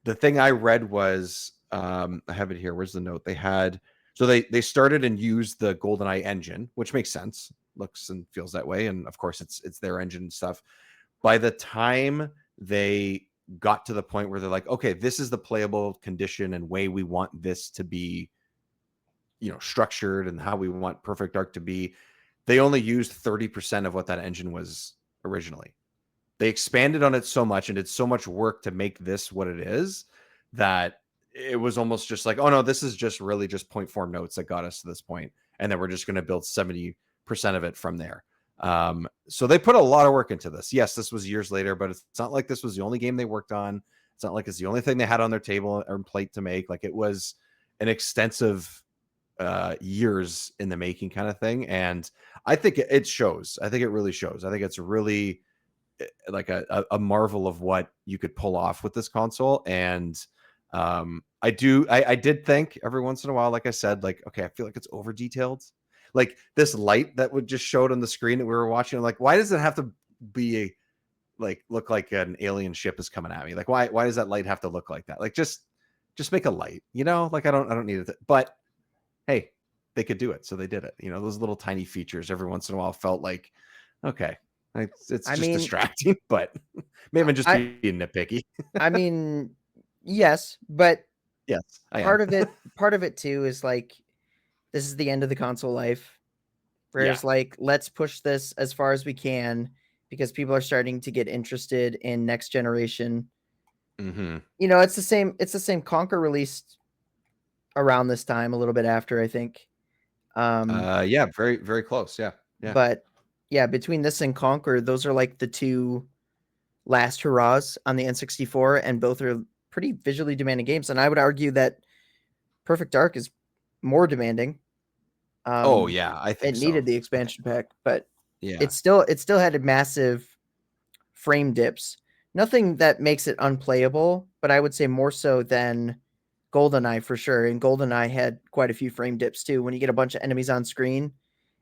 the thing I read was I have it here. Where's the note? They started and used the GoldenEye engine, which makes sense, looks and feels that way, and of course it's their engine and stuff. By the time they got to the point where they're like, okay, this is the playable condition and way we want this to be, you know, structured and how we want Perfect Dark to be, they only used 30% of what that engine was originally. They expanded on it so much and did so much work to make this what it is that it was almost just like, oh no, this is just really just point form notes that got us to this point. and then we're just going to build 70% of it from there. So they put a lot of work into this. Yes, this was years later, but it's not like this was the only game they worked on. It's not like it's the only thing they had on their table or plate to make. Like, it was an extensive years in the making kind of thing. And I think it shows. I think it really shows. I think it's really like a marvel of what you could pull off with this console. And I did think every once in a while, like I said, like, okay, I feel like it's over detailed. Like this light that would just showed on the screen that we were watching, I'm like, why does it have to be look like an alien ship is coming at me? Like, why does that light have to look like that? Like, just make a light, like I don't need it. But hey, they could do it, so they did it. Those little tiny features every once in a while felt like, okay, it's just distracting, but maybe I'm just being nitpicky. I mean, yes, but yes, part of it too is like, this is the end of the console life. Whereas like, let's push this as far as we can because people are starting to get interested in next generation. Mm-hmm. It's the same Conquer released around this time, a little bit after, I think. Yeah, very, very close. Yeah. But yeah, between this and Conquer, those are like the two last hurrahs on the N64, and both are pretty visually demanding games. And I would argue that Perfect Dark is more demanding. I think it needed the expansion pack, but yeah, it still had a massive frame dips. Nothing that makes it unplayable, but I would say more so than GoldenEye for sure. And GoldenEye had quite a few frame dips too. When you get a bunch of enemies on screen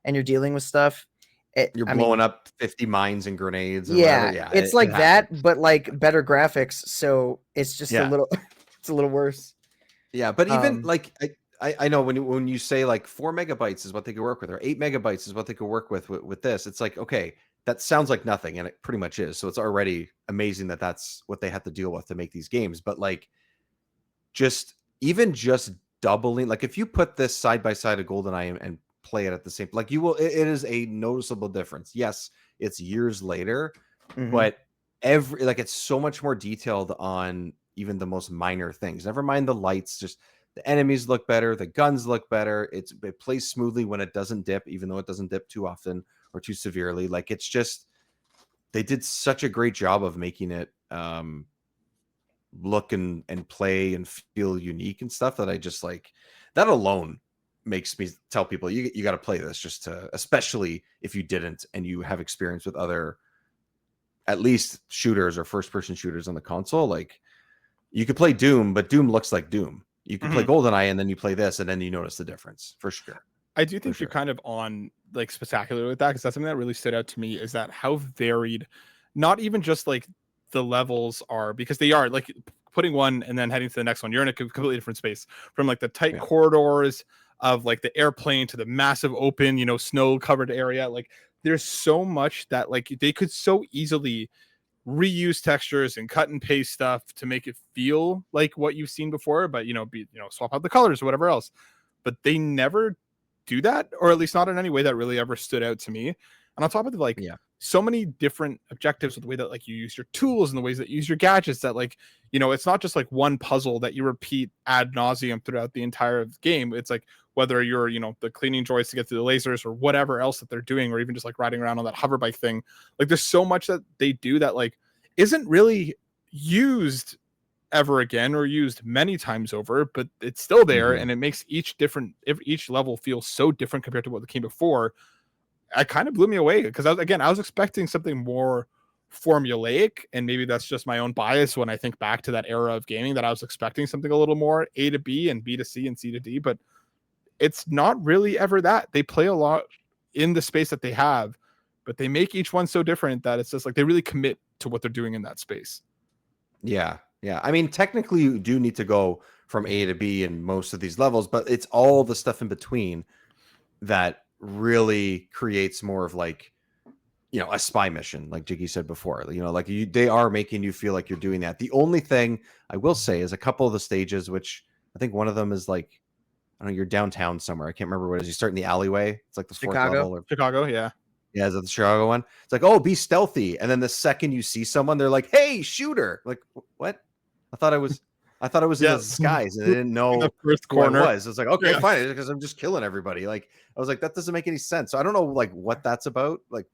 and you're dealing with stuff, you're blowing up 50 mines and grenades. And yeah, yeah, it's like that, but like better graphics. So it's just a little, it's a little worse. Yeah, but even like I know when you say like 4 megabytes is what they could work with, or 8 megabytes is what they could work with this, it's like, okay, that sounds like nothing, and it pretty much is. So it's already amazing that that's what they have to deal with to make these games. But like, just doubling, like if you put this side by side of GoldenEye and play it at the same, like you will, it is a noticeable difference. Yes, it's years later, but it's so much more detailed on even the most minor things. Never mind the lights, just the enemies look better, the guns look better. It plays smoothly when it doesn't dip, even though it doesn't dip too often or too severely. Like, it's just, they did such a great job of making it look and play and feel unique and stuff that I just like, that alone makes me tell people you got to play this, just to, especially if you didn't and you have experience with other at least shooters or first person shooters on the console. Like, you could play Doom, but Doom looks like Doom. You could play GoldenEye and then you play this and then you notice the difference for sure. I do think you're kind of on like spectacular with that, because that's something that really stood out to me, is that how varied, not even just like the levels are, because they are like putting one and then heading to the next one, you're in a completely different space, from like the tight corridors of like the airplane to the massive open, snow covered area. Like, there's so much that like they could so easily reuse textures and cut and paste stuff to make it feel like what you've seen before, but swap out the colors or whatever else. But they never do that, or at least not in any way that really ever stood out to me. And on top of like so many different objectives with the way that like you use your tools and the ways that you use your gadgets, that like, it's not just like one puzzle that you repeat ad nauseum throughout the entire game. It's like, whether you're, the cleaning joys to get to the lasers or whatever else that they're doing, or even just like riding around on that hover bike thing. Like, there's so much that they do that like isn't really used ever again, or used many times over, but it's still there. And it makes each level feel so different compared to what came before. It kind of blew me away, because I was expecting something more formulaic, and maybe that's just my own bias when I think back to that era of gaming, that I was expecting something a little more A to B and B to C and C to D, but it's not really ever that. They play a lot in the space that they have, but they make each one so different that it's just like they really commit to what they're doing in that space. Yeah. I mean, technically you do need to go from A to B in most of these levels, but it's all the stuff in between that really creates more of like, a spy mission, like Jiggy said before. Like they are making you feel like you're doing that. The only thing I will say is a couple of the stages, which I think one of them is like, I don't know, you're downtown somewhere. I can't remember what it is. You start in the alleyway. It's like the fourth level. Chicago, yeah. Yeah, is that the Chicago one? It's like, oh, be stealthy. And then the second you see someone, they're like, hey, shooter. Like, what? I thought I was I thought it was in the skies, and I didn't know the first who I corner. was. I was like, okay, fine, because I'm just killing everybody. Like, I was like, that doesn't make any sense. So I don't know like what that's about. Like,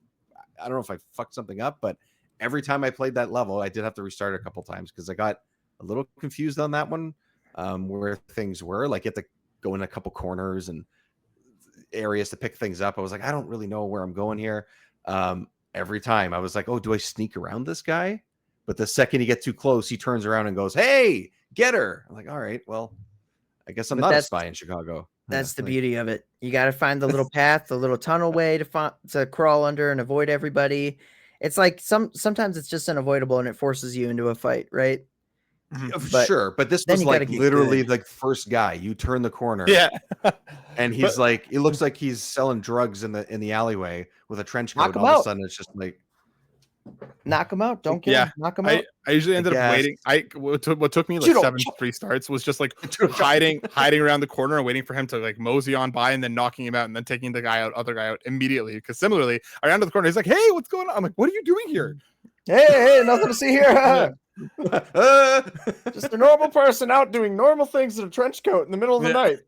I don't know if I fucked something up, but every time I played that level, I did have to restart it a couple times because I got a little confused on that one, where things were. Like, you have to go in a couple corners and areas to pick things up. I was like, I don't really know where I'm going here. Every time I was like, oh, do I sneak around this guy? But the second you get too close, he turns around and goes, hey, get her. I'm like, all right, well, I guess I'm not a spy in Chicago. That's the beauty of it. You got to find the little path, the little tunnel way to crawl under and avoid everybody. It's like sometimes it's just unavoidable and it forces you into a fight, right? Sure, but this was like literally like the first guy. You turn the corner, and he's like, it looks like he's selling drugs in the alleyway with a trench coat. And all of a sudden, it's just like, knock him out. Don't kill him. Knock him out. I usually ended up waiting. What took me like 7 restarts was just like hiding around the corner and waiting for him to like mosey on by and then knocking him out and then taking the other guy out immediately. Because similarly, I ran to the corner. He's like, "Hey, what's going on?" I'm like, "What are you doing here?" Hey, nothing to see here. Just a normal person out doing normal things in a trench coat in the middle of the night.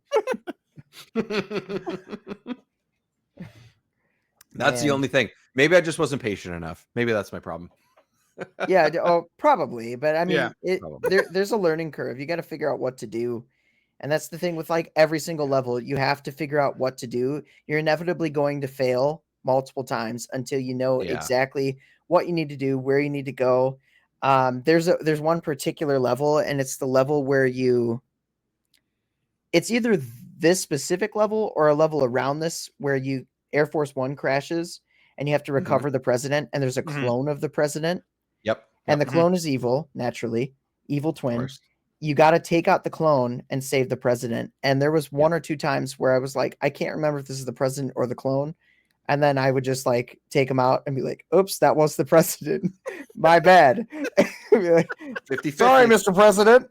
That's the only thing. Maybe I just wasn't patient enough. Maybe that's my problem. Probably. But I mean, there's a learning curve. You got to figure out what to do. And that's the thing with like every single level. You have to figure out what to do. You're inevitably going to fail multiple times until you know exactly what you need to do, where you need to go. There's one particular level, and it's the level where it's either this specific level or a level around this where Air Force One crashes and you have to recover the president, and there's a clone of the president. Yep. And the clone is evil, naturally. Evil twin. You got to take out the clone and save the president. And there was one or two times where I was like, I can't remember if this is the president or the clone. And then I would just like take him out and be like, oops, that was the president. My bad. Like, 50-50. Sorry, Mr. President.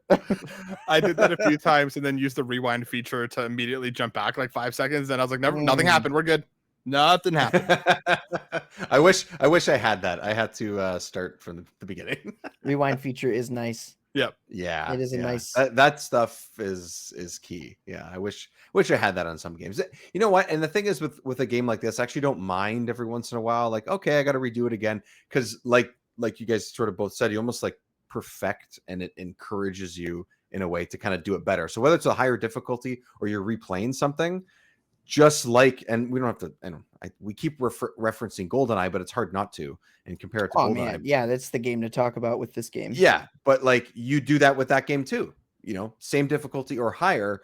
I did that a few times and then used the rewind feature to immediately jump back like 5 seconds. And I was like, nothing happened. We're good. Nothing happened. I wish I had that. I had to start from the beginning. Rewind feature is nice. Yep. Yeah. It is a nice. That stuff is key. Yeah. I wish I had that on some games. You know what? And the thing is with a game like this, I actually don't mind every once in a while. Like, okay, I got to redo it again. Cause like you guys sort of both said, you almost like perfect, and it encourages you in a way to kind of do it better. So whether it's a higher difficulty or you're replaying something, just like, and we don't have to, we keep referencing GoldenEye, but it's hard not to and compare it to GoldenEye. Man. Yeah, that's the game to talk about with this game. Yeah, but like you do that with that game too. You know, same difficulty or higher,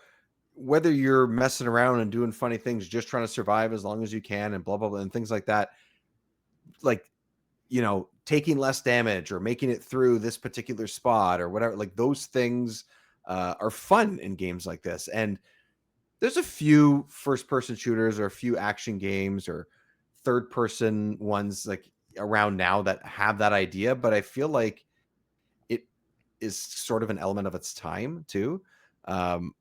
whether you're messing around and doing funny things, just trying to survive as long as you can and blah, blah, blah, and things like that. Like, you know, taking less damage or making it through this particular spot or whatever, like those things are fun in games like this. And there's a few first-person shooters or a few action games or third-person ones like around now that have that idea, but I feel like it is sort of an element of its time too,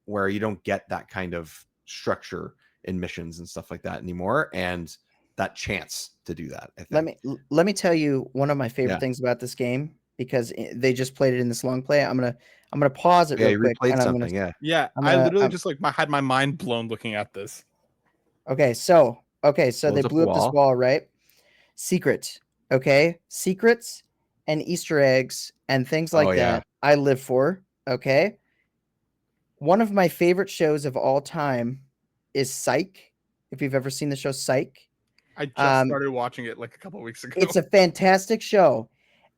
where you don't get that kind of structure in missions and stuff like that anymore, and that chance to do that. I think. Let me tell you one of my favorite things about this game, because they just played it in this long play. I'm gonna pause it real quick. And I literally just like had my mind blown looking at this. Okay, so they blew up this wall, right? Secrets and Easter eggs and things like that. I live for. Okay, one of my favorite shows of all time is Psych. If you've ever seen the show Psych, I just started watching it like a couple of weeks ago. It's a fantastic show.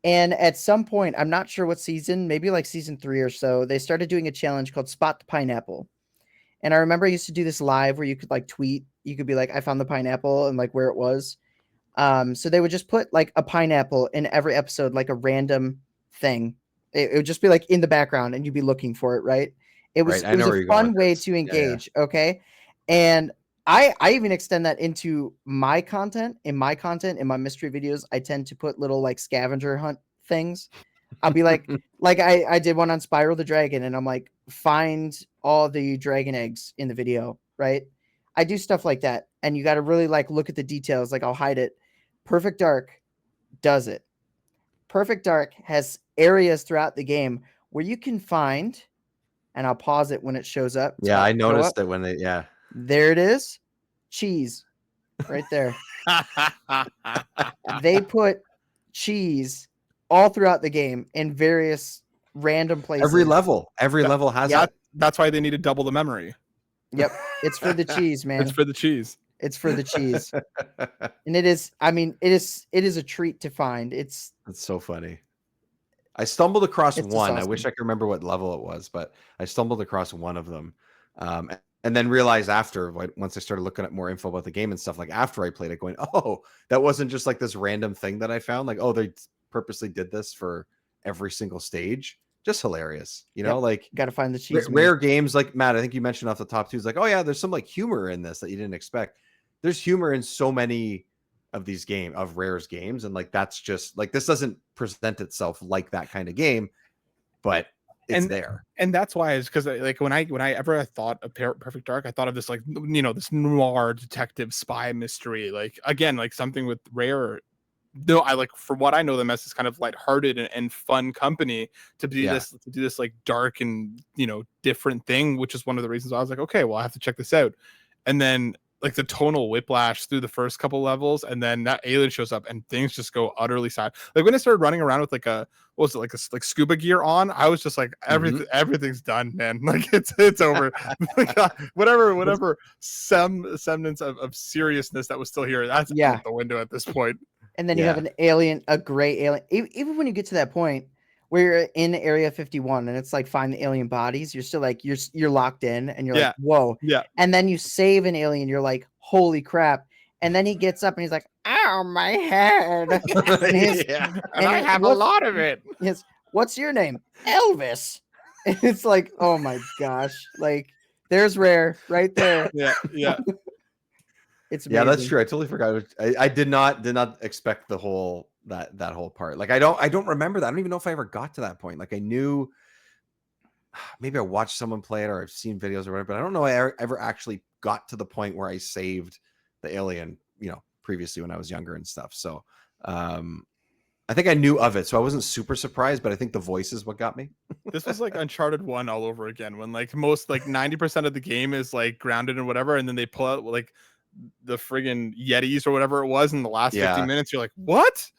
And at some point, I'm not sure what season, maybe like season 3 or so, they started doing a challenge called Spot the Pineapple. And I remember I used to do this live where you could like tweet. You could be like, I found the pineapple and like where it was. So they would just put like a pineapple in every episode, like a random thing. It would just be like in the background and you'd be looking for it, right? It was a fun way to engage. Yeah. Okay. And I even extend that into my content. In my mystery videos, I tend to put little like scavenger hunt things. I'll be like, I did one on Spiral the Dragon, and I'm like, find all the dragon eggs in the video, right? I do stuff like that, and you got to really like look at the details. Like I'll hide it. Perfect Dark does it. Perfect Dark has areas throughout the game where you can find and I'll pause it when it shows up. Yeah, I show noticed up. that when they. Yeah. There it is. Cheese. Right there. They put cheese all throughout the game in various random places. Every level has Yep. it. That's why they need to double the memory. Yep. It's for the cheese, man. It's for the cheese. It's for the cheese. And it is, I mean, it is a treat to find. That's so funny. I stumbled across It's one. just I wish awesome. I could remember what level it was, but I stumbled across one of them. And then realized after, like, once I started looking at more info about the game and stuff, like after I played it, going, oh, that wasn't just like this random thing that I found. Like, oh, they purposely did this for every single stage. Just hilarious. You know, Yep. like Got to find the cheese. rare games like Matt, I think you mentioned off the top too, is like, oh yeah, there's some like humor in this that you didn't expect. There's humor in so many of these Rare's games, and like that's just like, this doesn't present itself like that kind of game, but it's there. And that's why, is because like when I ever thought of Perfect Dark, I thought of this, like, you know, this noir detective spy mystery, like, again, like something with Rare. No, I like, for what I know them as, this kind of lighthearted and fun company to do this like dark and, you know, different thing, which is one of the reasons I was like, okay, well, I have to check this out. And then like the tonal whiplash through the first couple levels, and then that alien shows up and things just go utterly silent. Like when I started running around with like a, what was it, like scuba gear on, I was just like, everything's done, man. Like it's over. Like, whatever semblance of seriousness that was still here, that's out the window at this point. And then you have an alien, a gray alien. Even when you get to that point where you're in Area 51 and it's like find the alien bodies, you're still like, you're locked in and you're like, whoa. Yeah. And then you save an alien, you're like, holy crap. And then he gets up and he's like, ow, my head. And I have a lot of it. Yes. What's your name? Elvis. And it's like, oh my gosh. Like, there's Rare right there. Yeah. It's amazing. Yeah, that's true. I totally forgot. I did not expect the whole that whole part. Like I don't remember that. I don't even know if I ever got to that point. Like I knew, maybe I watched someone play it or I've seen videos or whatever, but I don't know I ever actually got to the point where I saved the alien, you know, previously when I was younger and stuff. So I think I knew of it, so I wasn't super surprised, but I think the voice is what got me. This was like Uncharted 1 all over again, when like most, like 90% of the game is like grounded and whatever, and then they pull out like the friggin' Yetis or whatever it was in the last 15 minutes. You're like, what is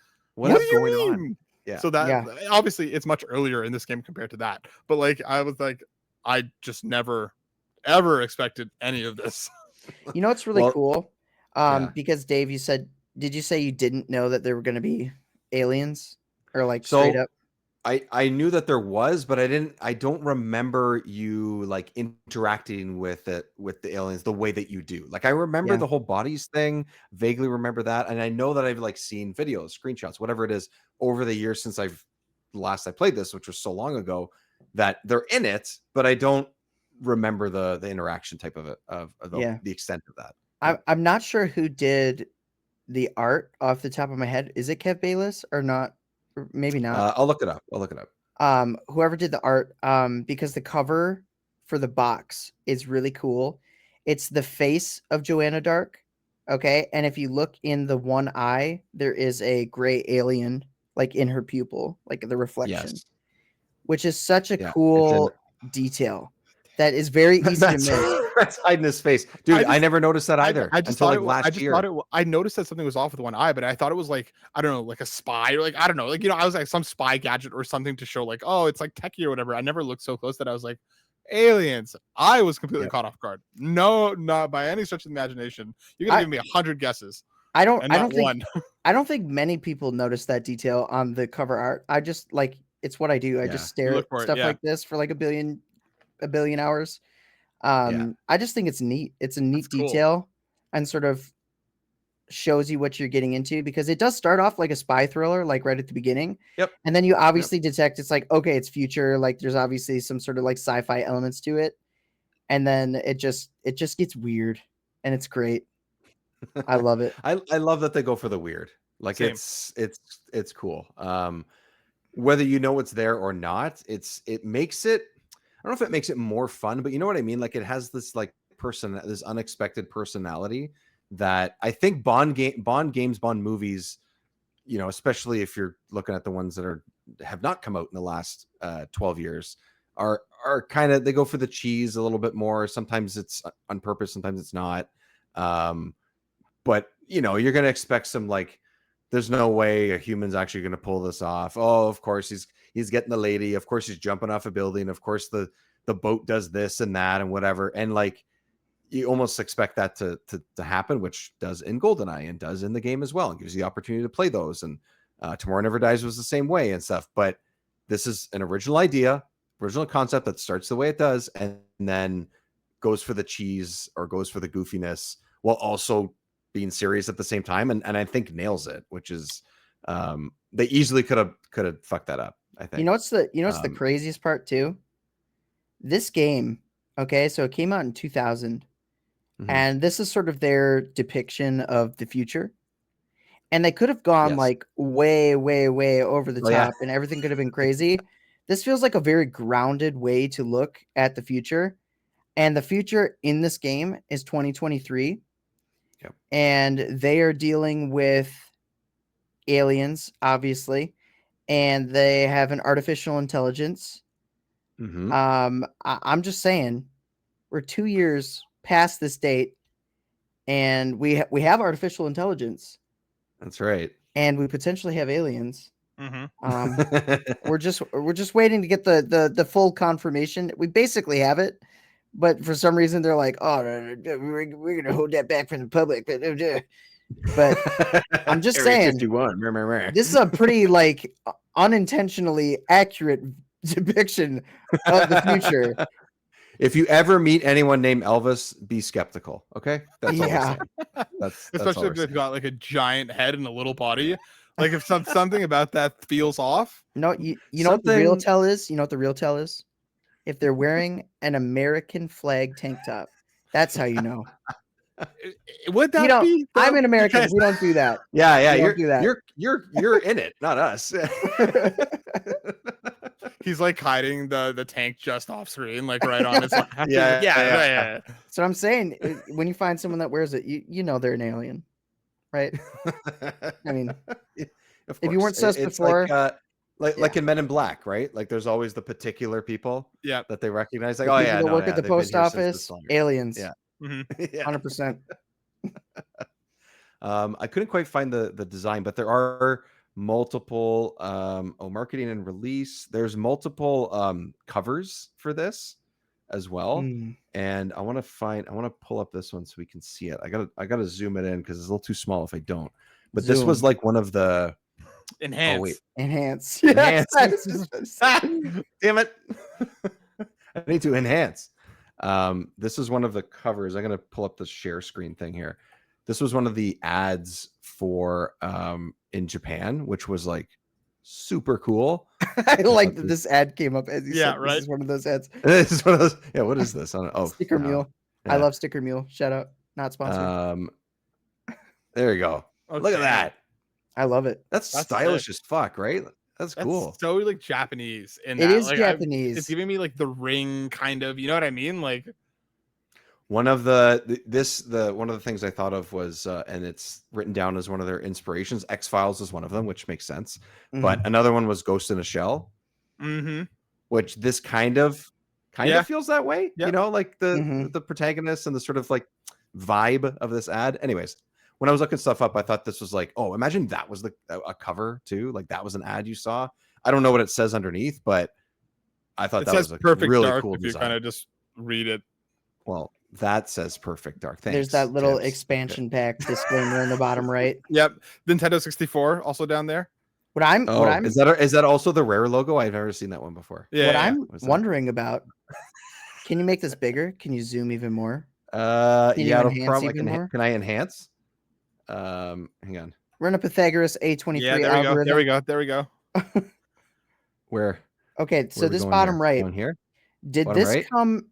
do you going mean? on? Yeah. So that obviously it's much earlier in this game compared to that, but like I was like, I just never ever expected any of this. You know what's really cool? Because Dave, did you say you didn't know that there were going to be aliens, or like straight up? I knew that there was, but I don't remember you like interacting with the aliens the way that you do. Like I remember the whole bodies thing, vaguely remember that. And I know that I've like seen videos, screenshots, whatever it is, over the years since I played this, which was so long ago, that they're in it, but I don't remember the interaction type of it, of the extent of that. I'm not sure who did the art off the top of my head. Is it Kev Bayless or not? Or maybe not. I'll look it up. Whoever did the art, because the cover for the box is really cool. It's the face of Joanna Dark. Okay. And if you look in the one eye, there is a gray alien like in her pupil, like the reflection, which is such a cool detail that is very easy to miss. That's hiding his face, dude. I never noticed that either. I just until thought like last year. I noticed that something was off with one eye, but I thought it was like, I don't know, like a spy, or like, I don't know, like, you know, I was like some spy gadget or something to show like, oh, it's like techie or whatever. I never looked so close that I was like, aliens. I was completely caught off guard. No, not by any stretch of the imagination. You're gonna give me 100 guesses. I don't think many people notice that detail on the cover art. I just like, it's what I do. I just stare at stuff like this for like a billion hours. I just think it's neat. It's a neat detail and sort of shows you what you're getting into, because it does start off like a spy thriller, like right at the beginning. And then you obviously detect it's like, okay, it's future. Like there's obviously some sort of like sci-fi elements to it. And then it just gets weird, and it's great. I love it. I love that they go for the weird. Like it's cool. Whether you know it's there or not, it makes it, I don't know if it makes it more fun, but you know what I mean? Like it has this like this unexpected personality that I think Bond movies, you know, especially if you're looking at the ones that have not come out in the last 12 years, are kind of, they go for the cheese a little bit more. Sometimes it's on purpose, sometimes it's not. But you know, you're gonna expect some like, there's no way a human's actually gonna pull this off. Oh, of course he's getting the lady. Of course he's jumping off a building. Of course the boat does this and that and whatever. And like, you almost expect that to happen, which does in GoldenEye and does in the game as well, and gives you the opportunity to play those. And Tomorrow Never Dies was the same way and stuff. But this is an original idea, original concept that starts the way it does, and then goes for the cheese or goes for the goofiness while also being serious at the same time. And I think nails it, which is they easily could have fucked that up, I think. You know what's the craziest part too? This game, okay, so it came out in 2000, and this is sort of their depiction of the future. And they could have gone like way, way, way over the top, and everything could have been crazy. This feels like a very grounded way to look at the future. And the future in this game is 2023. Yep. And they are dealing with aliens, obviously, and they have an artificial intelligence. I'm just saying, we're 2 years past this date, and we have artificial intelligence. That's right. And we potentially have aliens. We're just waiting to get the full confirmation. We basically have it, but for some reason they're like, oh, we're gonna hold that back from the public. But I'm just saying, this is a pretty like unintentionally accurate depiction of the future. If you ever meet anyone named Elvis, be skeptical. Okay, that's all I'm saying. That's especially if they've got like a giant head and a little body. Like if something about that feels off. No, you know what the real tell is? You know what the real tell is? If they're wearing an American flag tank top, that's how you know. Would that be? I'm an American. We don't do that. Yeah, you're in it, not us. He's like hiding the tank just off screen, like right on his lap. Yeah. So I'm saying, when you find someone that wears it, you know they're an alien, right? I mean, if you weren't sus before, like in Men in Black, right? Like there's always the particular people, that they recognize. Like, people work at the post office, aliens. Yeah, 100%. I couldn't quite find the design, but there are multiple marketing and release. There's multiple covers for this as well. And I want to pull up this one so we can see it. I gotta zoom it in because it's a little too small if I don't. But this was like one of the enhance. Enhance. Damn it. I need to enhance. This is one of the covers. I'm gonna pull up the share screen thing here. This was one of the ads for in Japan, which was like super cool. I like that this ad came up as you said. Right. This is one of those ads. This is one of those. Yeah, what is this? Sticker Mule. Yeah. I love Sticker Mule. Shout out. Not sponsored. There you go. Okay. Look at that. I love it. That's stylish as fuck, right? That's cool. So like Japanese. And it is like, Japanese. It's giving me like the Ring kind of, you know what I mean? Like one of the things I thought of was, and it's written down as one of their inspirations. X-Files is one of them, which makes sense. But another one was Ghost in a Shell, which this kind of feels that way. You know, like the protagonist and the sort of like vibe of this ad. Anyways, when I was looking stuff up, I thought this was like, oh, imagine that was a cover too. Like that was an ad you saw. I don't know what it says underneath, but I thought that was a perfect really dark cool if design. You kind of just read it. Well, that says Perfect Dark. Thanks. There's that little expansion pack disclaimer in the bottom right. Yep. Nintendo 64 also down there. Is that also the Rare logo? I've never seen that one before. Yeah. What I'm wondering about, can you make this bigger? Can you zoom even more? It'll probably can I enhance? Hang on. Run a Pythagoras A23 algorithm. There we go. Where? Okay, so this bottom right. Down here? Did this come?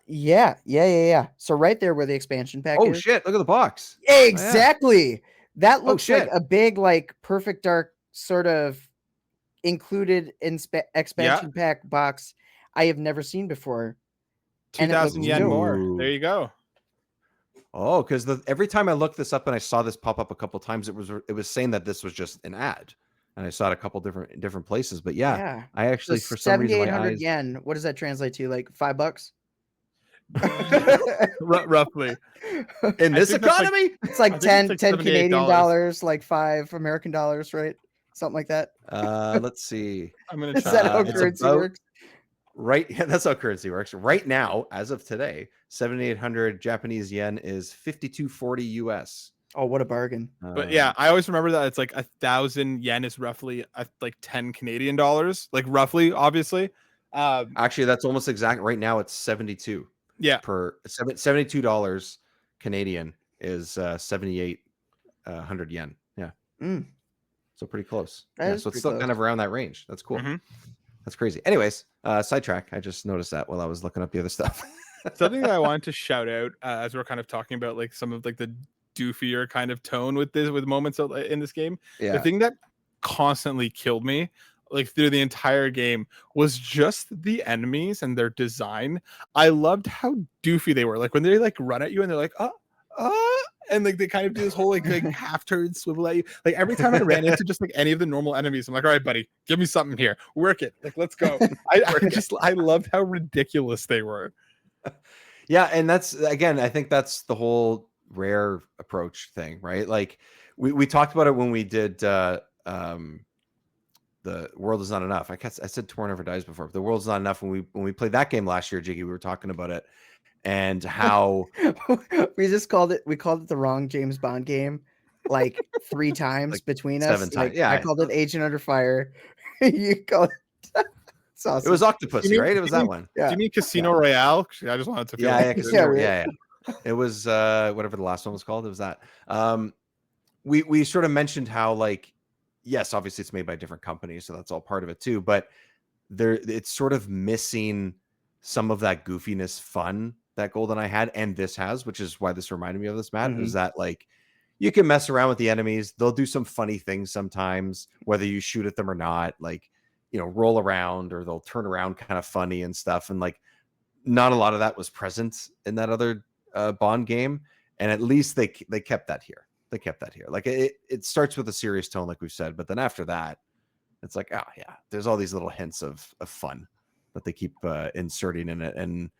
Yeah. So right there where the expansion pack is. Oh shit, look at the box. Exactly. Oh, yeah. That looks like a big like Perfect Dark sort of included in expansion pack box I have never seen before. 2,000 yen more. There you go. Oh, because every time I looked this up and I saw this pop up a couple times, it was saying that this was just an ad. and I saw it a couple different places. But yeah, Yeah. I So actually for some reason my 7,800 eyes. yen. What does that translate to? Like $5? Roughly. In I this think that's like- economy, It's like I think 10 it's like Canadian $78. dollars, like $5 American dollars, right? Something like that. let's see. I'm gonna Is try. that how It's currency about works? right. Yeah, that's how currency works. Right now, as of today, 7,800 Japanese yen is 52.40 US. Oh, what a bargain. But yeah, I always remember that it's like 1,000 yen is roughly like 10 Canadian dollars, like roughly, obviously. Actually, that's almost exact. Right now, it's 72 Yeah, per $72 Canadian is 7,800 yen. Yeah, Mm, so pretty close. that Yeah, is so it's pretty still close. kind of around that range. That's cool. Mhm. That's crazy. Anyways, sidetrack. I just noticed that while I was looking up the other stuff. something that I wanted to shout out as we're kind of talking about like some of like the doofier kind of tone with moments in this game. The Yeah. thing that constantly killed me like through the entire game was just the enemies and their design. I loved how doofy they were. Like when they like run at you and they're like, and like they kind of do this whole like half turn swivel at you. Like every time I ran into just like any of the normal enemies, I'm like, all right, buddy, give me something here. Work it. Like, let's go. I loved how ridiculous they were. Yeah, and that's again, I think that's the whole rare approach thing, right? Like we talked about it when we did the world is not enough. I said Tomorrow Never Dies before, but the world's not enough when we played that game last year, Jiggy, we were talking about it and how we called it the wrong James Bond game like 3 times like between 7 us. times. Like Yeah, I called it Agent Under Fire. You called it it's awesome. it was Octopussy, right? It was that one. Do Yeah. you mean Casino Royale? I just wanted to feel Yeah, like yeah, it was- Casino, right. yeah. It was whatever the last one was called. It was that. We sort of mentioned how like yes, obviously it's made by different companies, so that's all part of it too. But it's sort of missing some of that goofiness fun that GoldenEye had, and this has, which is why this reminded me of this, Matt. Is that like you can mess around with the enemies, they'll do some funny things sometimes, whether you shoot at them or not, like roll around or they'll turn around kind of funny and stuff. And like not a lot of that was present in that other Bond game, and at least they kept that here. They kept that here. Like it starts with a serious tone, like we've said, but then after that, it's like, oh yeah, there's all these little hints of fun that they keep inserting in it, and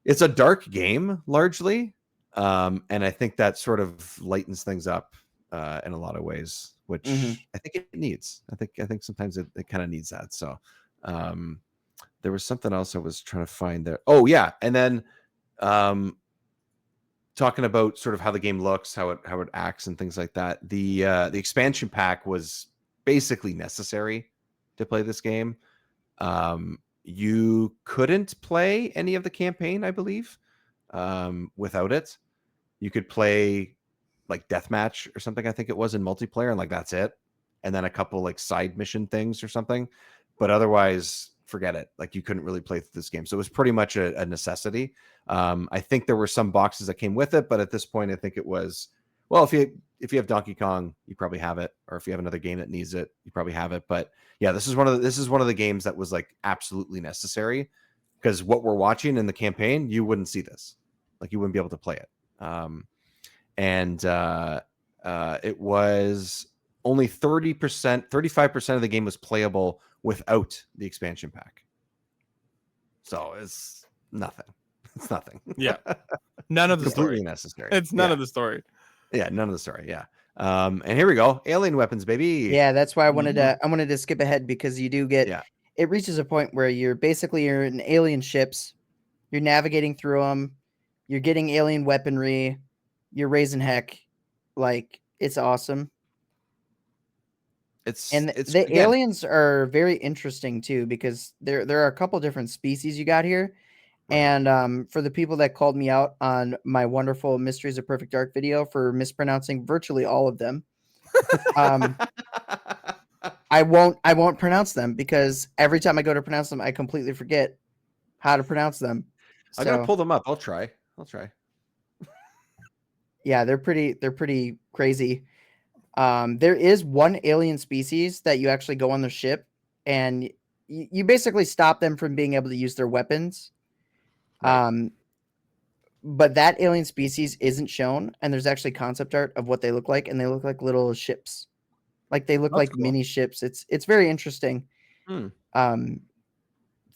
it's a dark game largely, and I think that sort of lightens things up in a lot of ways, which I think it needs. I think sometimes it kind of needs that. So there was something else I was trying to find there. Oh yeah, and then talking about sort of how the game looks, how it acts, and things like that. The expansion pack was basically necessary to play this game. You couldn't play any of the campaign, I believe, without it. You could play like deathmatch or something, I think it was, in multiplayer, and like that's it. And then a couple like side mission things or something. But otherwise, forget it. Like you couldn't really play through this game. So it was pretty much a necessity. I think there were some boxes that came with it, but at this point, I think it was, well, if you have Donkey Kong, you probably have it, or if you have another game that needs it, you probably have it. But yeah, this is one of the games that was like absolutely necessary, because what we're watching in the campaign, you wouldn't see this, like you wouldn't be able to play it. It was only 30%, 35% of the game was playable without the expansion pack. So it's nothing. It's nothing. Yeah. None of the Completely story. necessary. It's none of the story. Yeah, none of the story. Yeah. And here we go. Alien weapons, baby. Yeah, that's why I wanted to skip ahead, because you do get it reaches a point where you're in alien ships, you're navigating through them, you're getting alien weaponry, you're raising heck. Like, it's awesome. The aliens are very interesting too, because there are a couple different species you got here. Right. And for the people that called me out on my wonderful Mysteries of Perfect Dark video for mispronouncing virtually all of them, I won't pronounce them, because every time I go to pronounce them, I completely forget how to pronounce them. So, I gotta pull them up. I'll try. Yeah, they're pretty crazy. There is one alien species that you actually go on the ship, and you basically stop them from being able to use their weapons. Right. But that alien species isn't shown, and there's actually concept art of what they look like, and they look like little ships, Like they look That's like cool. mini ships. It's very interesting. Hmm. Fun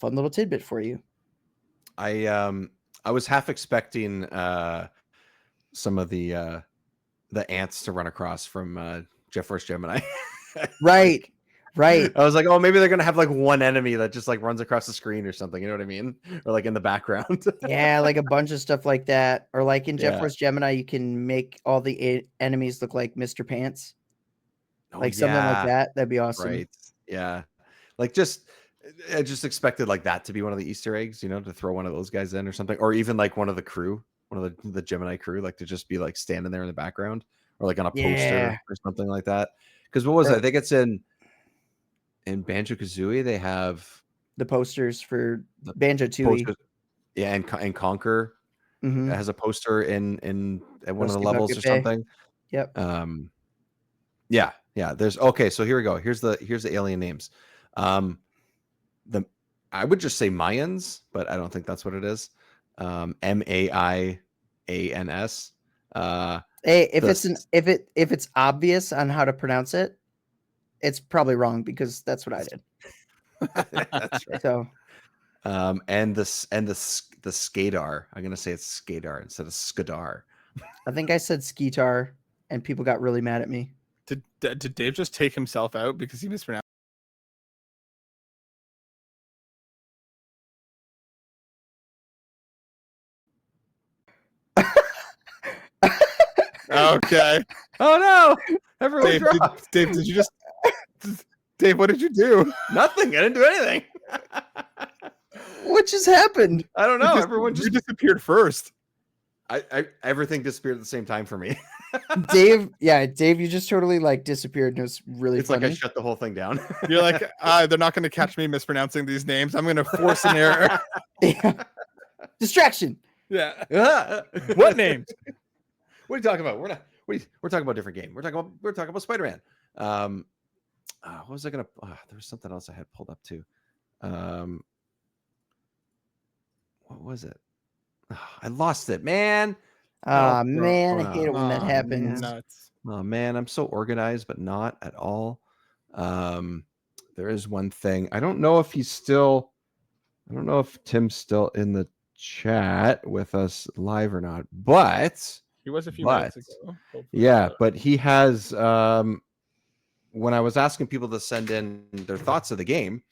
little tidbit for you. I was half expecting some of the ants to run across from Jet Force Gemini. Right. Like, Right. I was like, oh, maybe they're gonna have like one enemy that just like runs across the screen or something. You know what I mean? Or like in the background. Yeah, like a bunch of stuff like that. Or like in Jet Yeah. Force Gemini, you can make all the enemies look like Mr. Pants. Oh, Like something like that. That'd be awesome. Right. Yeah. Like just I just expected like that to be one of the Easter eggs, you know, to throw one of those guys in or something, or even like one of the crew, one of the Gemini crew, like to just be like standing there in the background or like on a poster Yeah. or something like that. Because what was it? Or I think it's in Banjo Kazooie. They have the posters for the Banjo-Tooie. poster, yeah, and Conquer Mm-hmm. has a poster in at one of the Rusty levels or Bucket Bay. something. Yep. Yeah. There's okay. So here we go. Here's the alien names. The I would just say Mayans, but I don't think that's what it is. Maians. Hey, if The if it's obvious on how to pronounce it, it's probably wrong because that's what I did. that's right. So And the Skadar. I'm gonna say it's Skadar instead of Skadar. I think I said Skeetar and people got really mad at me. Did Dave just take himself out because he mispronounced? Okay. Oh no! Everyone dropped. Dave, did you just? Dave, what did you do? Nothing. I didn't do anything. What just happened? I don't know. Everyone You just disappeared first. everything disappeared at the same time for me. Dave, you just totally like disappeared and it was really It's funny. like I shut the whole thing down. You're like, they're not going to catch me mispronouncing these names. I'm going to force an error. Yeah. Distraction. Yeah. What names? What are you talking about? We're not. We're talking about a different game. We're talking about Spider-Man. What was I gonna? There was something else I had pulled up too. What was it? I lost it, man. Oh man, I hate it when that Oh, happens. Nuts. Oh man, I'm so organized, but not at all. There is one thing. I don't know if Tim's still in the chat with us live or not, but He was a few minutes ago. Hopefully. yeah, but he has when I was asking people to send in their thoughts of the game,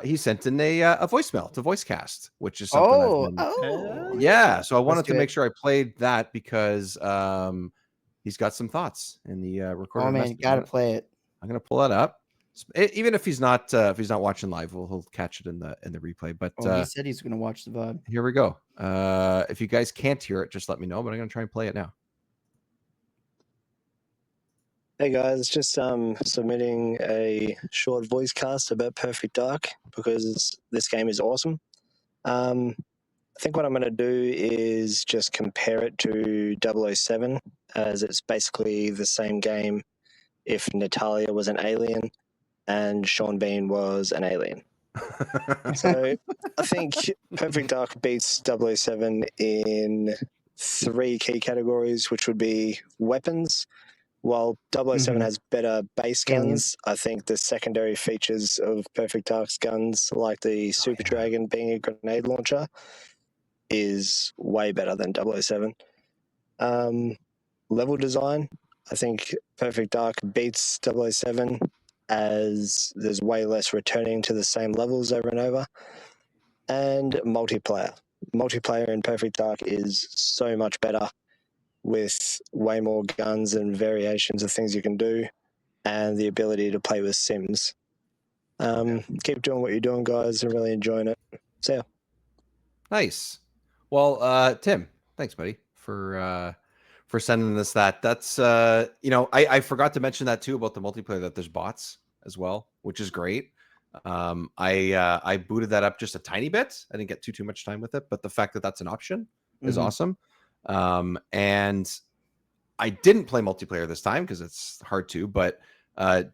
he sent in a voicemail to Voicecast, which is something yeah. So I wanted to make sure I played that because he's got some thoughts in the recorded. Oh man, message. gotta play it. I'm gonna pull that up. Even if he's not watching live, he'll catch it in the replay. But he said he's gonna watch the VOD. here we go. If you guys can't hear it, just let me know. But I'm gonna try and play it now. Hey guys, just submitting a short voice cast about Perfect Dark because this game is awesome. I think what I'm going to do is just compare it to 007, as it's basically the same game if Natalia was an alien and Sean Bean was an alien. So I think Perfect Dark beats 007 in 3 key categories, which would be weapons. While 007 has better base guns, I think the secondary features of Perfect Dark's guns, like the Super Dragon being a grenade launcher, is way better than 007. Level design, I think Perfect Dark beats 007 as there's way less returning to the same levels over and over. And multiplayer. Multiplayer in Perfect Dark is so much better, with way more guns and variations of things you can do, and the ability to play with Sims. Keep doing what you're doing, guys. I'm really enjoying it. See ya. Nice. Well, Tim, thanks, buddy, for sending us that. That's I forgot to mention that too about the multiplayer, that there's bots as well, which is great. I booted that up just a tiny bit. I didn't get too much time with it, but the fact that that's an option is awesome. And I didn't play multiplayer this time because it's hard to, but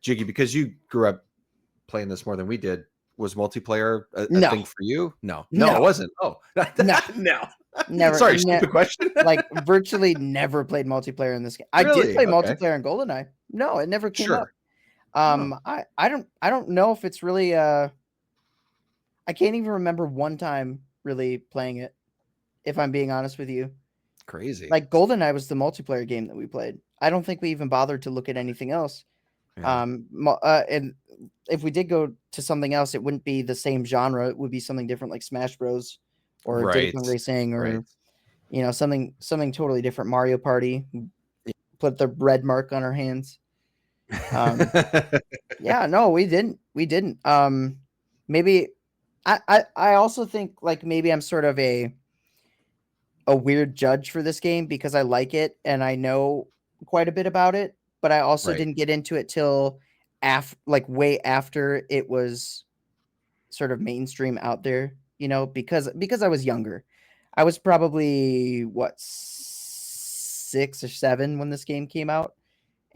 Jiggy, because you grew up playing this more than we did, was multiplayer a thing for you? No, it wasn't. Oh, no. Never. Sorry, stupid question. Like virtually never played multiplayer in this game. I did play multiplayer in GoldenEye. No, it never came up. I don't know if it's really I can't even remember one time really playing it, if I'm being honest with you. Crazy. Like GoldenEye was the multiplayer game that we played. I don't think we even bothered to look at anything else. Yeah. And if we did go to something else, it wouldn't be the same genre. It would be something different, like Smash Bros. Or Diddy Right. Kong Racing, or Right. something totally different. Mario Party. Put the red mark on our hands. Yeah, no, we didn't. We didn't. Maybe I also think like maybe I'm sort of a weird judge for this game because I like it and I know quite a bit about it, but I also Right. didn't get into it till way after it was sort of mainstream out there, because I was younger. I was probably what 6 or 7 when this game came out.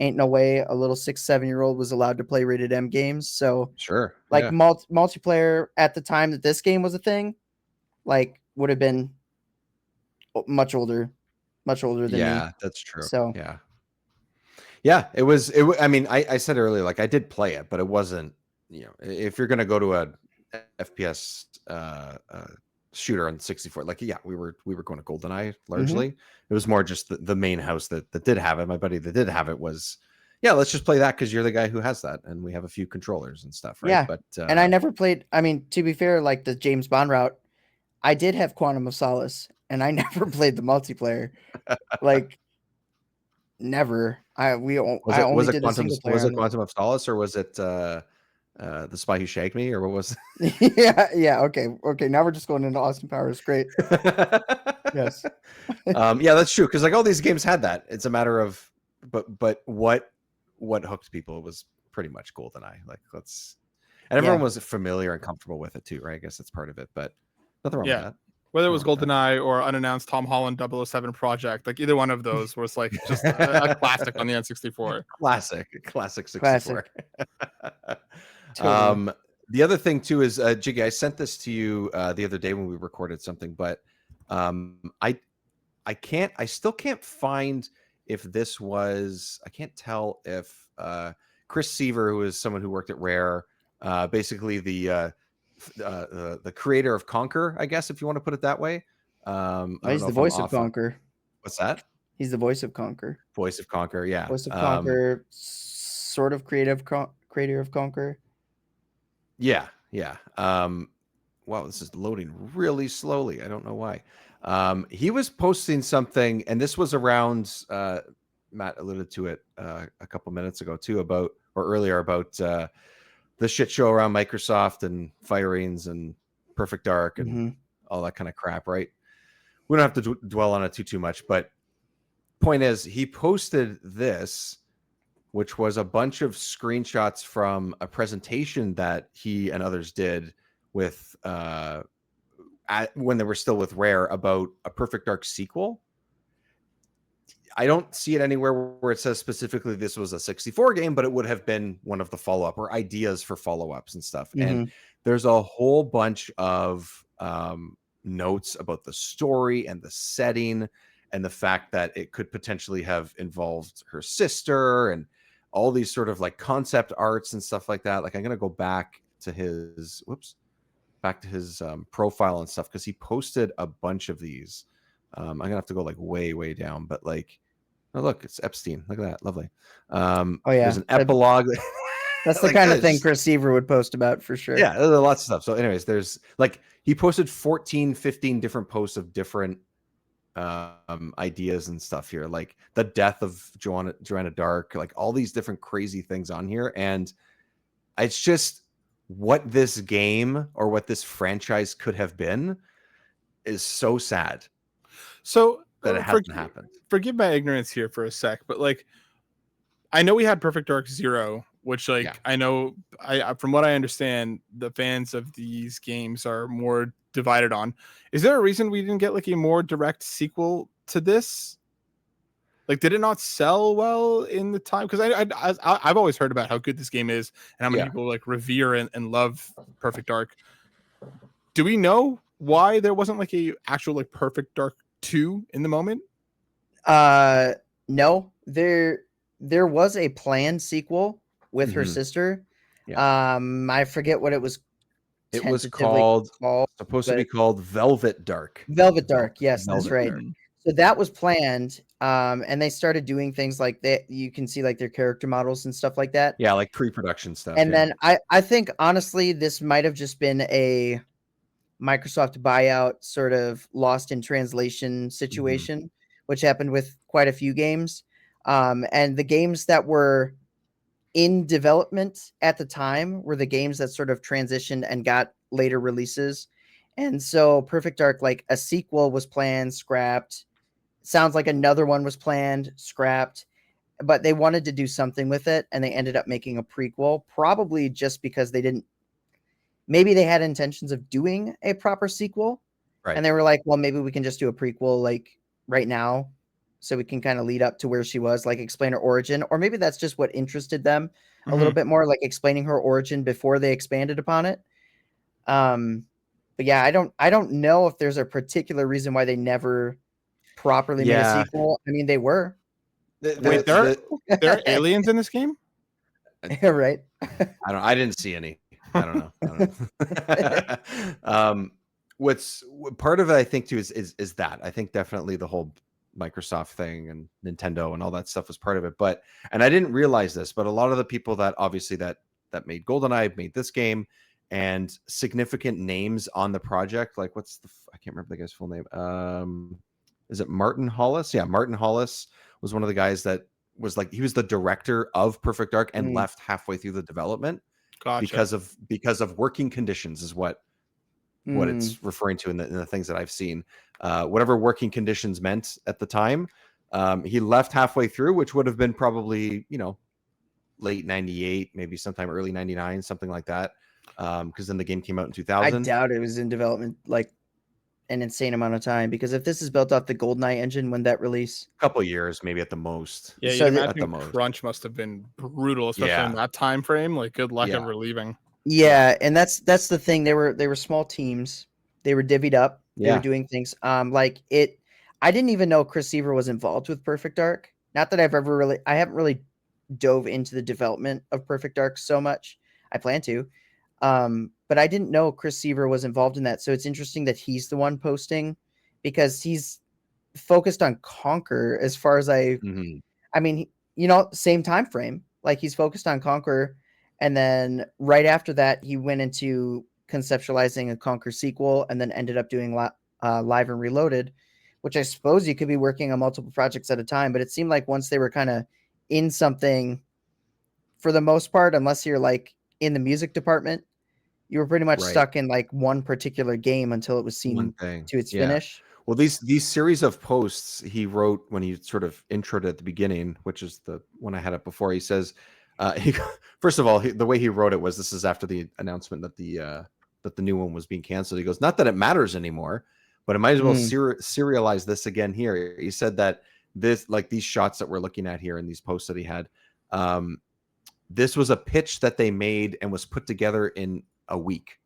Ain't no way a little 6, 7-year-old was allowed to play rated M games. So Sure. like Yeah. multiplayer at the time that this game was a thing, like would have been much older than me. Yeah, that's true. So Yeah. Yeah, it was. I mean, I said earlier, like I did play it, but it wasn't. If you're gonna go to a FPS shooter on 64, like yeah, we were going to GoldenEye largely. It was more just the main house that did have it. My buddy that did have it was, yeah, let's just play that because you're the guy who has that, and we have a few controllers and stuff, right? yeah, But and I never played. I mean, to be fair, like the James Bond route, I did have Quantum of Solace, and I never played the multiplayer. Like never. I only did the single player. Was it Quantum of Solace or was it The Spy Who Shagged Me or what was? Yeah. Okay. Now we're just going into Austin Powers. Great. Yes. Yeah, that's true. Because like all these games had that. It's a matter of, but what hooked people was pretty much GoldenEye. Like and everyone was familiar and comfortable with it too, right? I guess that's part of it. But nothing wrong with that. Whether it was GoldenEye or unannounced Tom Holland 007 project, like either one of those was like just a classic on the N64. Classic 64. Totally. The other thing too is Jiggy, I sent this to you the other day when we recorded something, but I still can't find if this was, I can't tell if Chris Seaver, who is someone who worked at Rare, basically the creator of Conquer, I guess, if you want to put it that way. He's the voice of Conquer. What's that? He's the voice of Conquer. Voice of Conquer, yeah. Voice of Conquer, sort of creator of Conquer. Yeah. Wow, this is loading really slowly. I don't know why. He was posting something, and this was around. Matt alluded to it a couple minutes ago too, earlier about the shit show around Microsoft and firings and Perfect Dark and all that kind of crap, right? We don't have to dwell on it too much, but point is, he posted this, which was a bunch of screenshots from a presentation that he and others did with when they were still with Rare about a Perfect Dark sequel. I don't see it anywhere where it says specifically this was a 64 game, but it would have been one of the follow-up or ideas for follow-ups and stuff. And there's a whole bunch of notes about the story and the setting and the fact that it could potentially have involved her sister and all these sort of like concept arts and stuff like that. Like I'm going to go back to his profile and stuff because he posted a bunch of these. I'm gonna have to go like way down, but like, oh look, it's Epstein. Look at that, lovely. There's an epilogue. That's the kind of thing Chris Seaver would post about for sure. Yeah, there's lots of stuff. So, anyways, there's like he posted 14, 15 different posts of different ideas and stuff here, like the death of Joanna Dark, like all these different crazy things on here, and it's just what this game or what this franchise could have been is so sad. So that it hasn't happened. Forgive my ignorance here for a sec, but like, I know we had Perfect Dark 0, which like I know from what I understand, the fans of these games are more divided on. Is there a reason we didn't get like a more direct sequel to this? Like, did it not sell well in the time? Because I've always heard about how good this game is and how many people like revere and love Perfect Dark. Do we know why there wasn't like a actual like Perfect Dark 2 in the moment? No, there was a planned sequel with her Mhm. sister. Yeah. I forget what it was It was tentatively called called, supposed to but be called Velvet Dark. Velvet Dark. Yes, that's Velvet right. Dark. So that was planned, and they started doing things like that. You can see like their character models and stuff like that. Yeah, like pre-production stuff. And Yeah. then I think honestly, this might have just been a Microsoft buyout, sort of lost in translation situation, which happened with quite a few games. And the games that were in development at the time were the games that sort of transitioned and got later releases. And so Perfect Dark, like a sequel was planned, scrapped. Sounds like another one was planned, scrapped. But they wanted to do something with it, and they ended up making a prequel, probably just because they didn't. Maybe they had intentions of doing a proper sequel, Right. and they were like, well, maybe we can just do a prequel like right now, so we can kind of lead up to where she was, like explain her origin. Or maybe that's just what interested them a little bit more, like explaining her origin before they expanded upon it. But yeah, I don't know if there's a particular reason why they never properly made a Yeah. sequel. I mean, they were. Wait, there are aliens in this game? Right. I didn't see any. I don't know. What's part of it, I think, too, is that I think definitely the whole Microsoft thing and Nintendo and all that stuff was part of it. But and I didn't realize this, but a lot of the people that obviously that made GoldenEye made this game, and significant names on the project, like I can't remember the guy's full name. Is it Martin Hollis? Yeah, Martin Hollis was one of the guys that was like, he was the director of Perfect Dark and left halfway through the development. Gotcha. because of working conditions is what it's referring to in the things that I've seen. Whatever working conditions meant at the time, he left halfway through, which would have been probably, late 98, maybe sometime early 99, something like that. Because then the game came out in 2000. I doubt it was in development like an insane amount of time, because if this is built off the GoldenEye engine, when that release, A couple years, maybe at the most. Yeah, So you'd the- At the imagine most. crunch must have been brutal, especially Yeah. in that time frame. Like, good luck Yeah. ever leaving. yeah, and that's the thing. They were small teams. They were divvied up. They were Yeah. doing things. Like it. I didn't even know Chris Seaver was involved with Perfect Dark. Not that I haven't really dove into the development of Perfect Dark so much. I plan to. But I didn't know Chris Seaver was involved in that. So it's interesting that he's the one posting, because he's focused on Conquer as far as I mean, same time frame. Like he's focused on Conquer, and then right after that, he went into conceptualizing a Conquer sequel, and then ended up doing Live and Reloaded, which I suppose you could be working on multiple projects at a time. But it seemed like once they were kind of in something, for the most part, unless you're like in the music department, you were pretty much Right. stuck in like one particular game until it was One seen thing. to its Yeah. finish. Well, these series of posts he wrote when he sort of introed at the beginning, which is the one I had up before. He says, first of all, the way he wrote it was, this is after the announcement that the new one was being canceled. He goes, not that it matters anymore, but I might as well serialize this again here. He said that these shots that we're looking at here and these posts that he had, this was a pitch that they made and was put together in a week.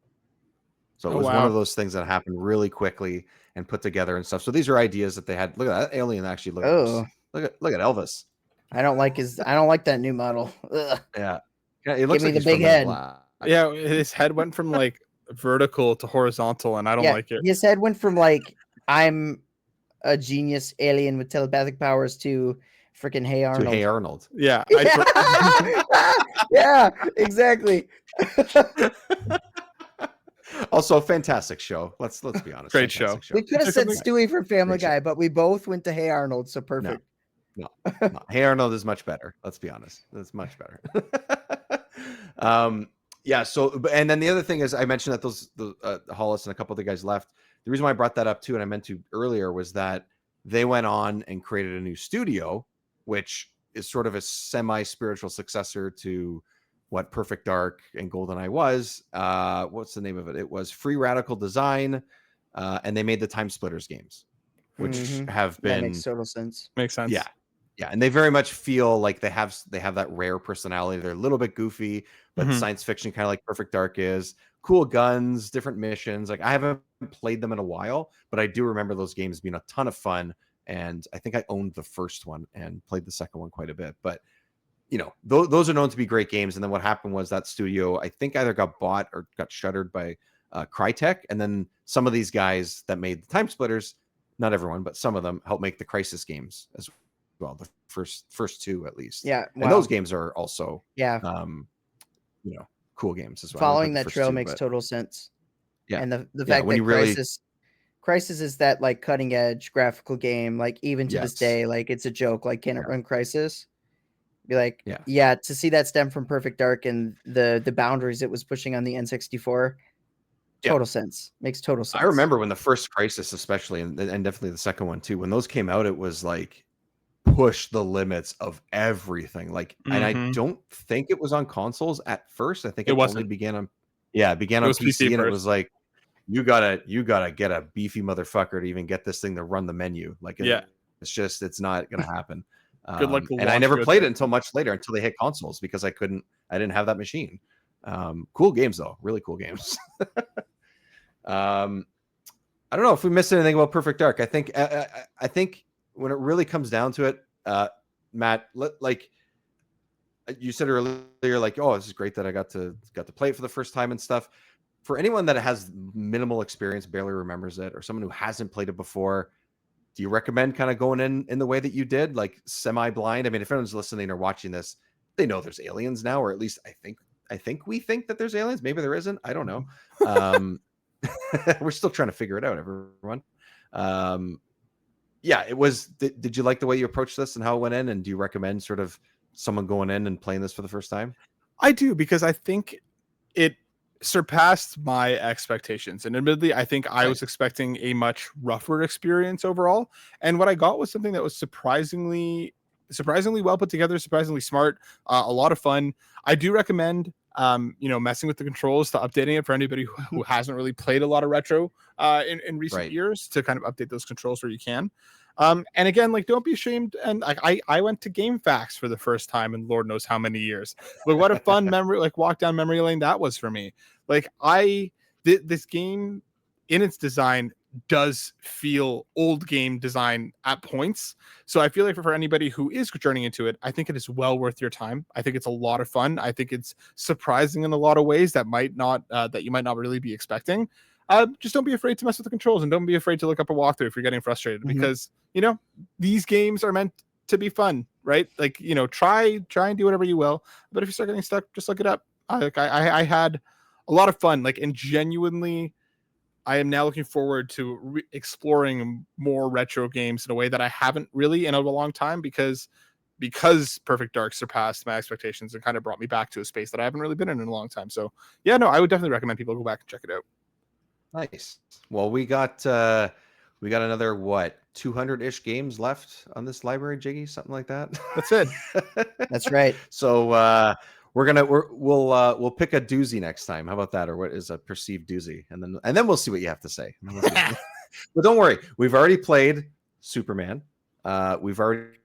So it was one of those things that happened really quickly and put together and stuff. So these are ideas that they had. Look at that alien actually looks. Look at Elvis. I don't like that new model. Ugh. Yeah, it looks Give me like the he's big from head. Black. Yeah, his head went from like vertical to horizontal, and I don't like it. His head went from like, I'm a genius alien with telepathic powers, to freaking Hey Arnold. To Hey Arnold. Yeah. Yeah, exactly. Also, a fantastic show. Let's be honest. Great fantastic show. We could have said Stewie from Family Great show. Guy, but we both went to Hey Arnold, so perfect. No. Hey Arnold is much better. Let's be honest. That's much better. Yeah. So, and then the other thing is, I mentioned that those Hollis and a couple of the guys left. The reason why I brought that up too, and I meant to earlier, was that they went on and created a new studio, which is sort of a semi-spiritual successor to what Perfect Dark and GoldenEye was. What's the name of it? It was Free Radical Design, and they made the Time Splitters games, which have been, that makes total sense. Makes sense. Yeah, and they very much feel like they have that rare personality. They're a little bit goofy, but science fiction, kind of like Perfect Dark is. Cool guns, different missions. Like, I haven't played them in a while, but I do remember those games being a ton of fun. And I think I owned the first one and played the second one quite a bit. But those are known to be great games. And then what happened was that studio, I think, either got bought or got shuttered by Crytek. And then some of these guys that made the Time Splitters, not everyone, but some of them, helped make the Crisis games as well. The first two, at least. Yeah. Wow. And those games are also, yeah. Cool games as well. Following that trail makes total sense. Yeah. And the fact that Crisis is that like cutting edge graphical game, like even to this day, like it's a joke. Like, can it run Crisis? Be like, to see that stem from Perfect Dark and the boundaries it was pushing on the N64, total sense. Makes total sense. I remember when the first Crisis, especially, and definitely the second one too, when those came out, it was like push the limits of everything. Like, and I don't think it was on consoles at first. I think it only began on PC, and it was like, you gotta get a beefy motherfucker to even get this thing to run the menu. Like, it's not gonna happen. Good luck. And I never played it until much later, until they hit consoles, because I didn't have that machine. Cool games though, really cool games. I don't know if we missed anything about Perfect Dark. I think when it really comes down to it, Matt, like you said earlier, like, oh, this is great that I got to play it for the first time and stuff. For anyone that has minimal experience, barely remembers it, or someone who hasn't played it before, do you recommend kind of going in the way that you did, like semi-blind? I mean, if anyone's listening or watching this, they know there's aliens now, or at least I think we think that there's aliens. Maybe there isn't. I don't know. We're still trying to figure it out, everyone. It was. Did you like the way you approached this and how it went in? And do you recommend sort of someone going in and playing this for the first time? I do, because I think it surpassed my expectations, and admittedly I think I was expecting a much rougher experience overall, and what I got was something that was surprisingly well put together, surprisingly smart, a lot of fun. I do recommend messing with the controls, to updating it for anybody who hasn't really played a lot of retro in recent years, to kind of update those controls where you can. And again, like, don't be ashamed. And like, I went to GameFAQs for the first time in Lord knows how many years. But what a fun memory, like walk down memory lane that was for me. Like, this game in its design does feel old game design at points. So I feel like for anybody who is journeying into it, I think it is well worth your time. I think it's a lot of fun. I think it's surprising in a lot of ways that you might not really be expecting. Just don't be afraid to mess with the controls, and don't be afraid to look up a walkthrough if you're getting frustrated, because these games are meant to be fun, right? Like, try and do whatever you will, but if you start getting stuck, just look it up. I had a lot of fun, like, and genuinely I am now looking forward to exploring more retro games in a way that I haven't really in a long time, because Perfect Dark surpassed my expectations and kind of brought me back to a space that I haven't really been in a long time. So I would definitely recommend people go back and check it out. Nice. Well, we got another 200-ish games left on this library, Jiggy, something like that. That's it. That's right. So we'll pick a doozy next time. How about that? Or what is a perceived doozy? And then we'll see what you have to say. But don't worry, we've already played Superman. We've already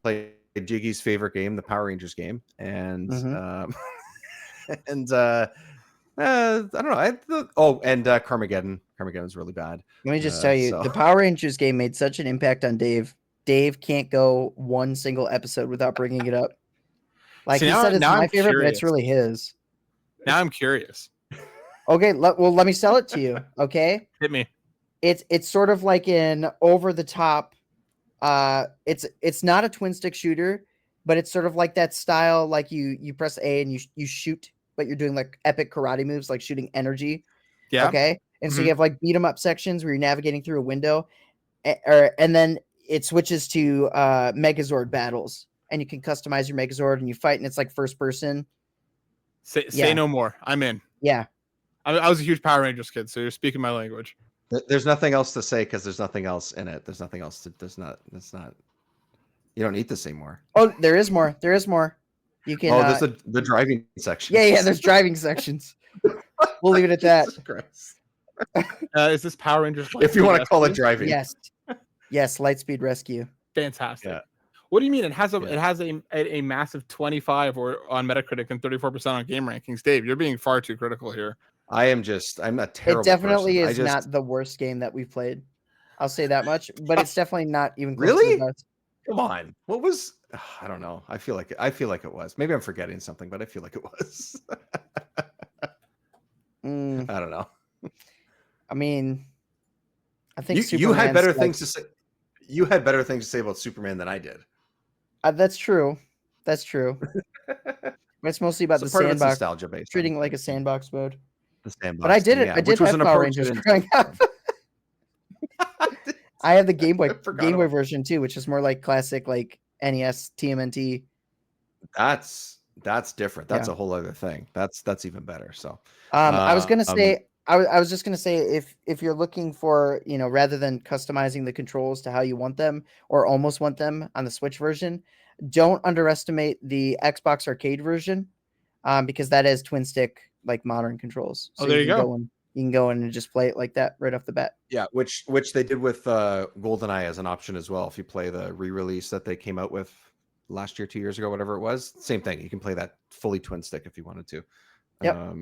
played Jiggy's favorite game, the Power Rangers game, and I don't know. And Carmageddon. Carmageddon's really bad. Let me just tell you, the Power Rangers game made such an impact on Dave. Dave can't go one single episode without bringing it up. Like, he said, it's my favorite, but it's really his. Now I'm curious. Okay, let me sell it to you. Okay, hit me. It's sort of like an over the top. It's not a twin stick shooter, but it's sort of like that style. Like you press A and you shoot, but you're doing like epic karate moves, like shooting energy. Yeah. Okay. And so you have like beat 'em up sections where you're navigating through a window, and then it switches to Megazord battles, and you can customize your Megazord and you fight, and it's like first person. Say no more. I'm in. Yeah. I was a huge Power Rangers kid, so you're speaking my language. There's nothing else to say because there's nothing else in it. There's nothing else. That's not. You don't need to say more. Oh, there is more. There is more. You can. There's the driving section. Yeah. There's driving sections. We'll leave it at that. Is this Power Rangers? If you want to call it driving. Yes. Lightspeed Rescue. Fantastic. Yeah. What do you mean? It has a massive 25 on Metacritic and 34% on Game Rankings. Dave, you're being far too critical here. I'm a terrible. It definitely person. is not the worst game that we've played. I'll say that much, but it's definitely not even close really. to the best. Come on, what was I don't know. I feel like it was. Maybe I'm forgetting something, but I feel like it was. I don't know. I mean, I think You had better Superman's, like, things to say. You had better things to say about Superman than I did. That's true. That's true. But it's mostly about So the part of it's sandbox, nostalgia based, treating it like a obviously. sandbox mode. The But I sandbox did thing, it. yeah, I which did was have an Power approach I Rangers didn't growing up. see. I have the Game Boy I forgot about version too, which is more like classic, like NES TMNT. That's different. That's Yeah. a whole other thing. That's even better. So, I was gonna um, say, I was just gonna say, if you're looking for, rather than customizing the controls to how you want them or almost want them on the Switch version, don't underestimate the Xbox Arcade version, because that is twin stick like modern controls. So Oh, there you go. You can go in and just play it like that right off the bat. yeah, which they did with GoldenEye as an option as well. If you play the re-release that they came out with last year, 2 years ago, whatever it was, same thing. You can play that fully twin stick if you wanted to. Yep.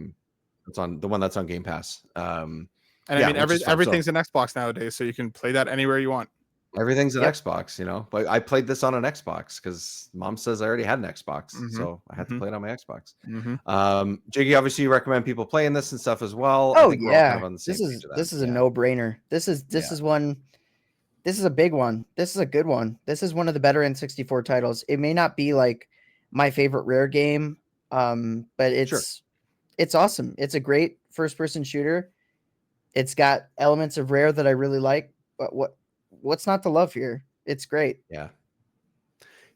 It's on the one that's on Game Pass. And yeah, I mean, which is fun. everything's an Xbox nowadays, so you can play that anywhere you want. Everything's an Yep. Xbox, but I played this on an Xbox because Mom says I already had an Xbox, so I had to play it on my Xbox. Jiggy, obviously, you recommend people playing this and stuff as well. I think we're all kind of on the same page with that. This is a no-brainer. This is one. This is a big one. This is a good one. This is one of the better N64 titles. It may not be like my favorite Rare game, but it's awesome. It's a great first-person shooter. It's got elements of Rare that I really like. But what's not to love here? It's great. Yeah.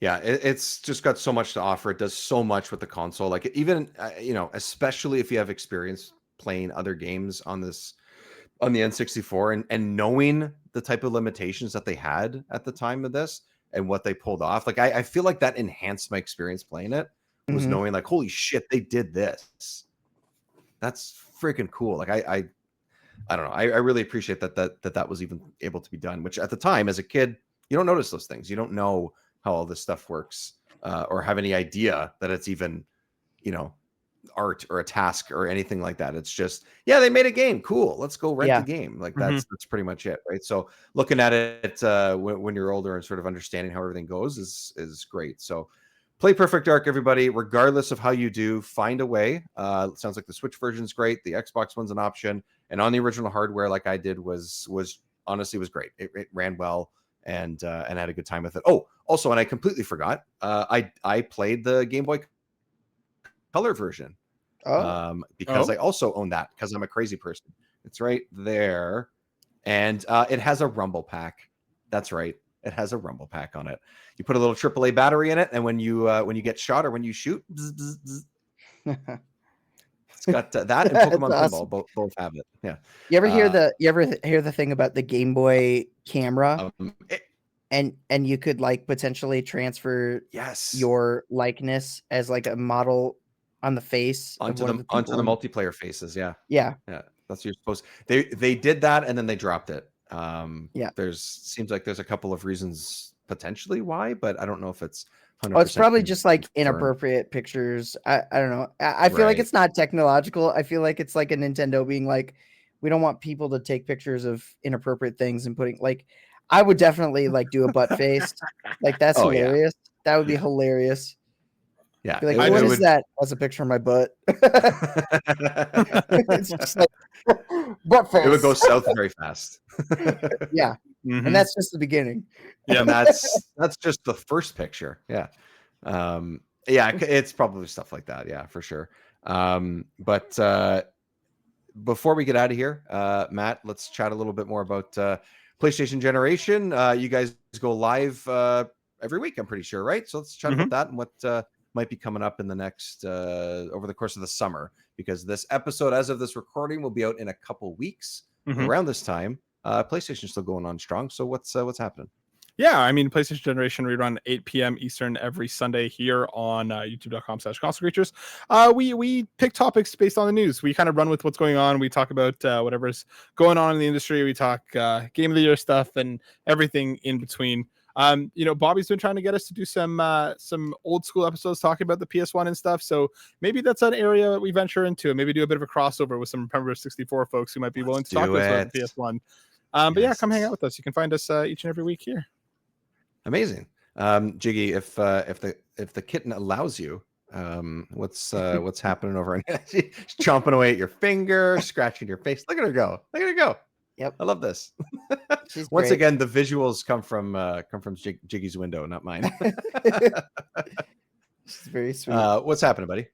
It's just got so much to offer. It does so much with the console. Like even especially if you have experience playing other games on the N64 and knowing the type of limitations that they had at the time of this and what they pulled off. Like I feel like that enhanced my experience playing it, was knowing like, holy shit, they did this. That's freaking cool. Like I don't know. I really appreciate that was even able to be done, which at the time as a kid, you don't notice those things. You don't know how all this stuff works, or have any idea that it's even, art or a task or anything like that. It's just, yeah, they made a game. Cool. Let's go rent the game. Like that's pretty much it. Right. So looking at it when you're older and sort of understanding how everything goes is great. So play Perfect Dark, everybody, regardless of how you do, find a way. It sounds like the Switch version is great. The Xbox one's an option. And on the original hardware, like I did, was honestly was great. It ran well and had a good time with it. Oh, also, and I completely forgot, I played the Game Boy Color version. Because I also own that because I'm a crazy person. It's right there. And it has a rumble pack. That's right. It has a rumble pack on it. You put a little AAA battery in it, and when you get shot or when you shoot, bzz, bzz, bzz. It's got that and Pokemon awesome. Pinball both have it. Yeah. You ever hear the thing about the Game Boy camera? And you could like potentially transfer your likeness as like a model on the face onto the multiplayer faces. Yeah. That's what you're supposed. They did that and then they dropped it. Seems like there's a couple of reasons potentially why, but I don't know if it's 100%. It's probably just like inappropriate pictures. I don't know. I feel like it's not technological. I feel like it's like a Nintendo being like, we don't want people to take pictures of inappropriate things and putting like. I would definitely like do a butt face. Like that's hilarious. Yeah. That would be hilarious. Yeah. Be like, what is that? That's a picture of my butt. It's just like butt face. It would go south very fast. Yeah. And that's just the beginning. Yeah. And that's just the first picture. Yeah. It's probably stuff like that. Yeah, for sure. But before we get out of here, Matt, let's chat a little bit more about PlayStation Generation. You guys go live every week, I'm pretty sure, right? So let's chat about that and what might be coming up in the next over the course of the summer, because this episode, as of this recording, will be out in a couple weeks. Around this time, PlayStation's still going on strong. So what's happening? Yeah, I mean, PlayStation Generation, we run 8 p.m. Eastern every Sunday here on youtube.com/consolecreatures. We pick topics based on the news. We kind of run with what's going on. We talk about whatever's going on in the industry. We talk game of the year stuff and everything in between. Bobby's been trying to get us to do some old school episodes talking about the PS1 and stuff. So maybe that's an area that we venture into and maybe do a bit of a crossover with some Remember 64 folks who might be willing to talk to us about the PS1. But yeah, come hang out with us. You can find us each and every week here. Amazing. Jiggy, if the kitten allows you, what's happening over on she's chomping away at your finger, scratching your face. Look at her go. Look at her go. Yep. I love this. She's Once great. again, the visuals come from Jiggy's window, not mine. She's very sweet. What's happening, buddy?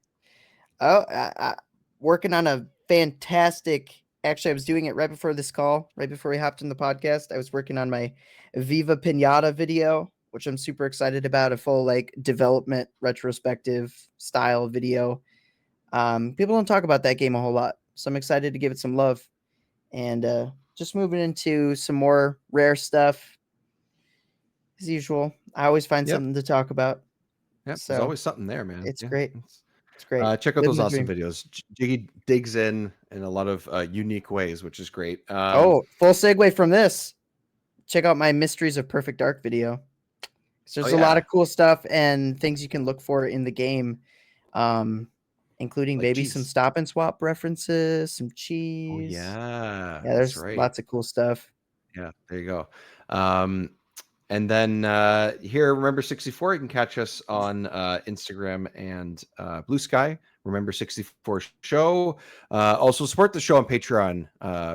Oh, working on a fantastic. Actually, I was doing it right before this call, right before we hopped in the podcast. I was working on my Viva Pinata video, which I'm super excited about. A full development retrospective style video. People don't talk about that game a whole lot, so I'm excited to give it some love. And just moving into some more rare stuff. As usual, I always find something to talk about. Yeah, So there's always something there, man. it's Yeah. great. It's great. Check out Living those the awesome dream. videos. Jiggy digs in a lot of unique ways, which is great. Full segue from this. Check out my Mysteries of Perfect Dark video. So there's a lot of cool stuff and things you can look for in the game, including maybe some stop and swap references, some cheese. Oh yeah, There's lots of cool stuff. Yeah, there you go. And then here, Remember 64, you can catch us on Instagram and Bluesky. Remember 64 Show. Also support the show on Patreon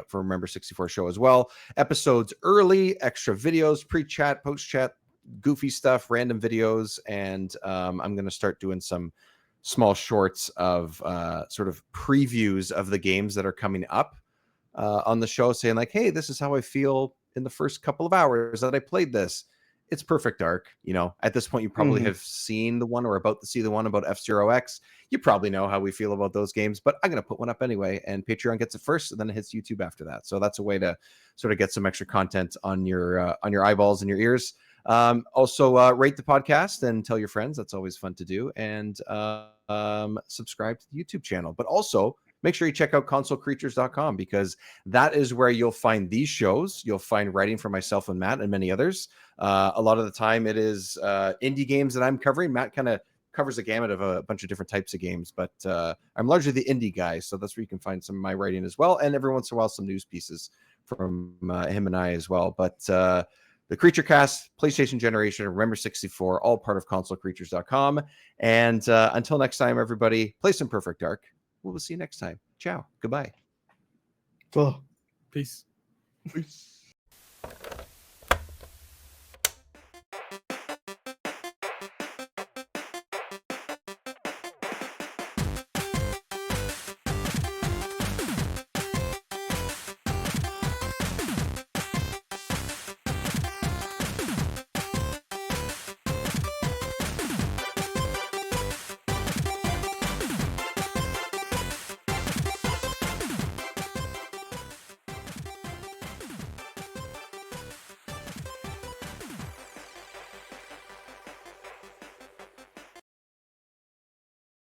for Remember 64 Show as well. Episodes early, extra videos, pre-chat, post-chat, goofy stuff, random videos, and I'm going to start doing some small shorts of sort of previews of the games that are coming up on the show, saying like, hey, this is how I feel in the first couple of hours that I played this. It's Perfect Dark. At this point, you probably have seen the one or about to see the one about F-Zero X. You probably know how we feel about those games, but I'm going to put one up anyway, and Patreon gets it first, and then it hits YouTube after that. So that's a way to sort of get some extra content on your eyeballs and your ears. Also, rate the podcast and tell your friends. That's always fun to do. And subscribe to the YouTube channel. But also, make sure you check out consolecreatures.com, because that is where you'll find these shows. You'll find writing for myself and Matt and many others. A lot of the time it is indie games that I'm covering. Matt kind of covers a gamut of a bunch of different types of games, but I'm largely the indie guy. So that's where you can find some of my writing as well. And every once in a while, some news pieces from him and I as well. But the Creature Cast, PlayStation Generation, Remember 64, all part of consolecreatures.com. And until next time, everybody, play some Perfect Dark. We'll see you next time. Ciao. Goodbye. Peace.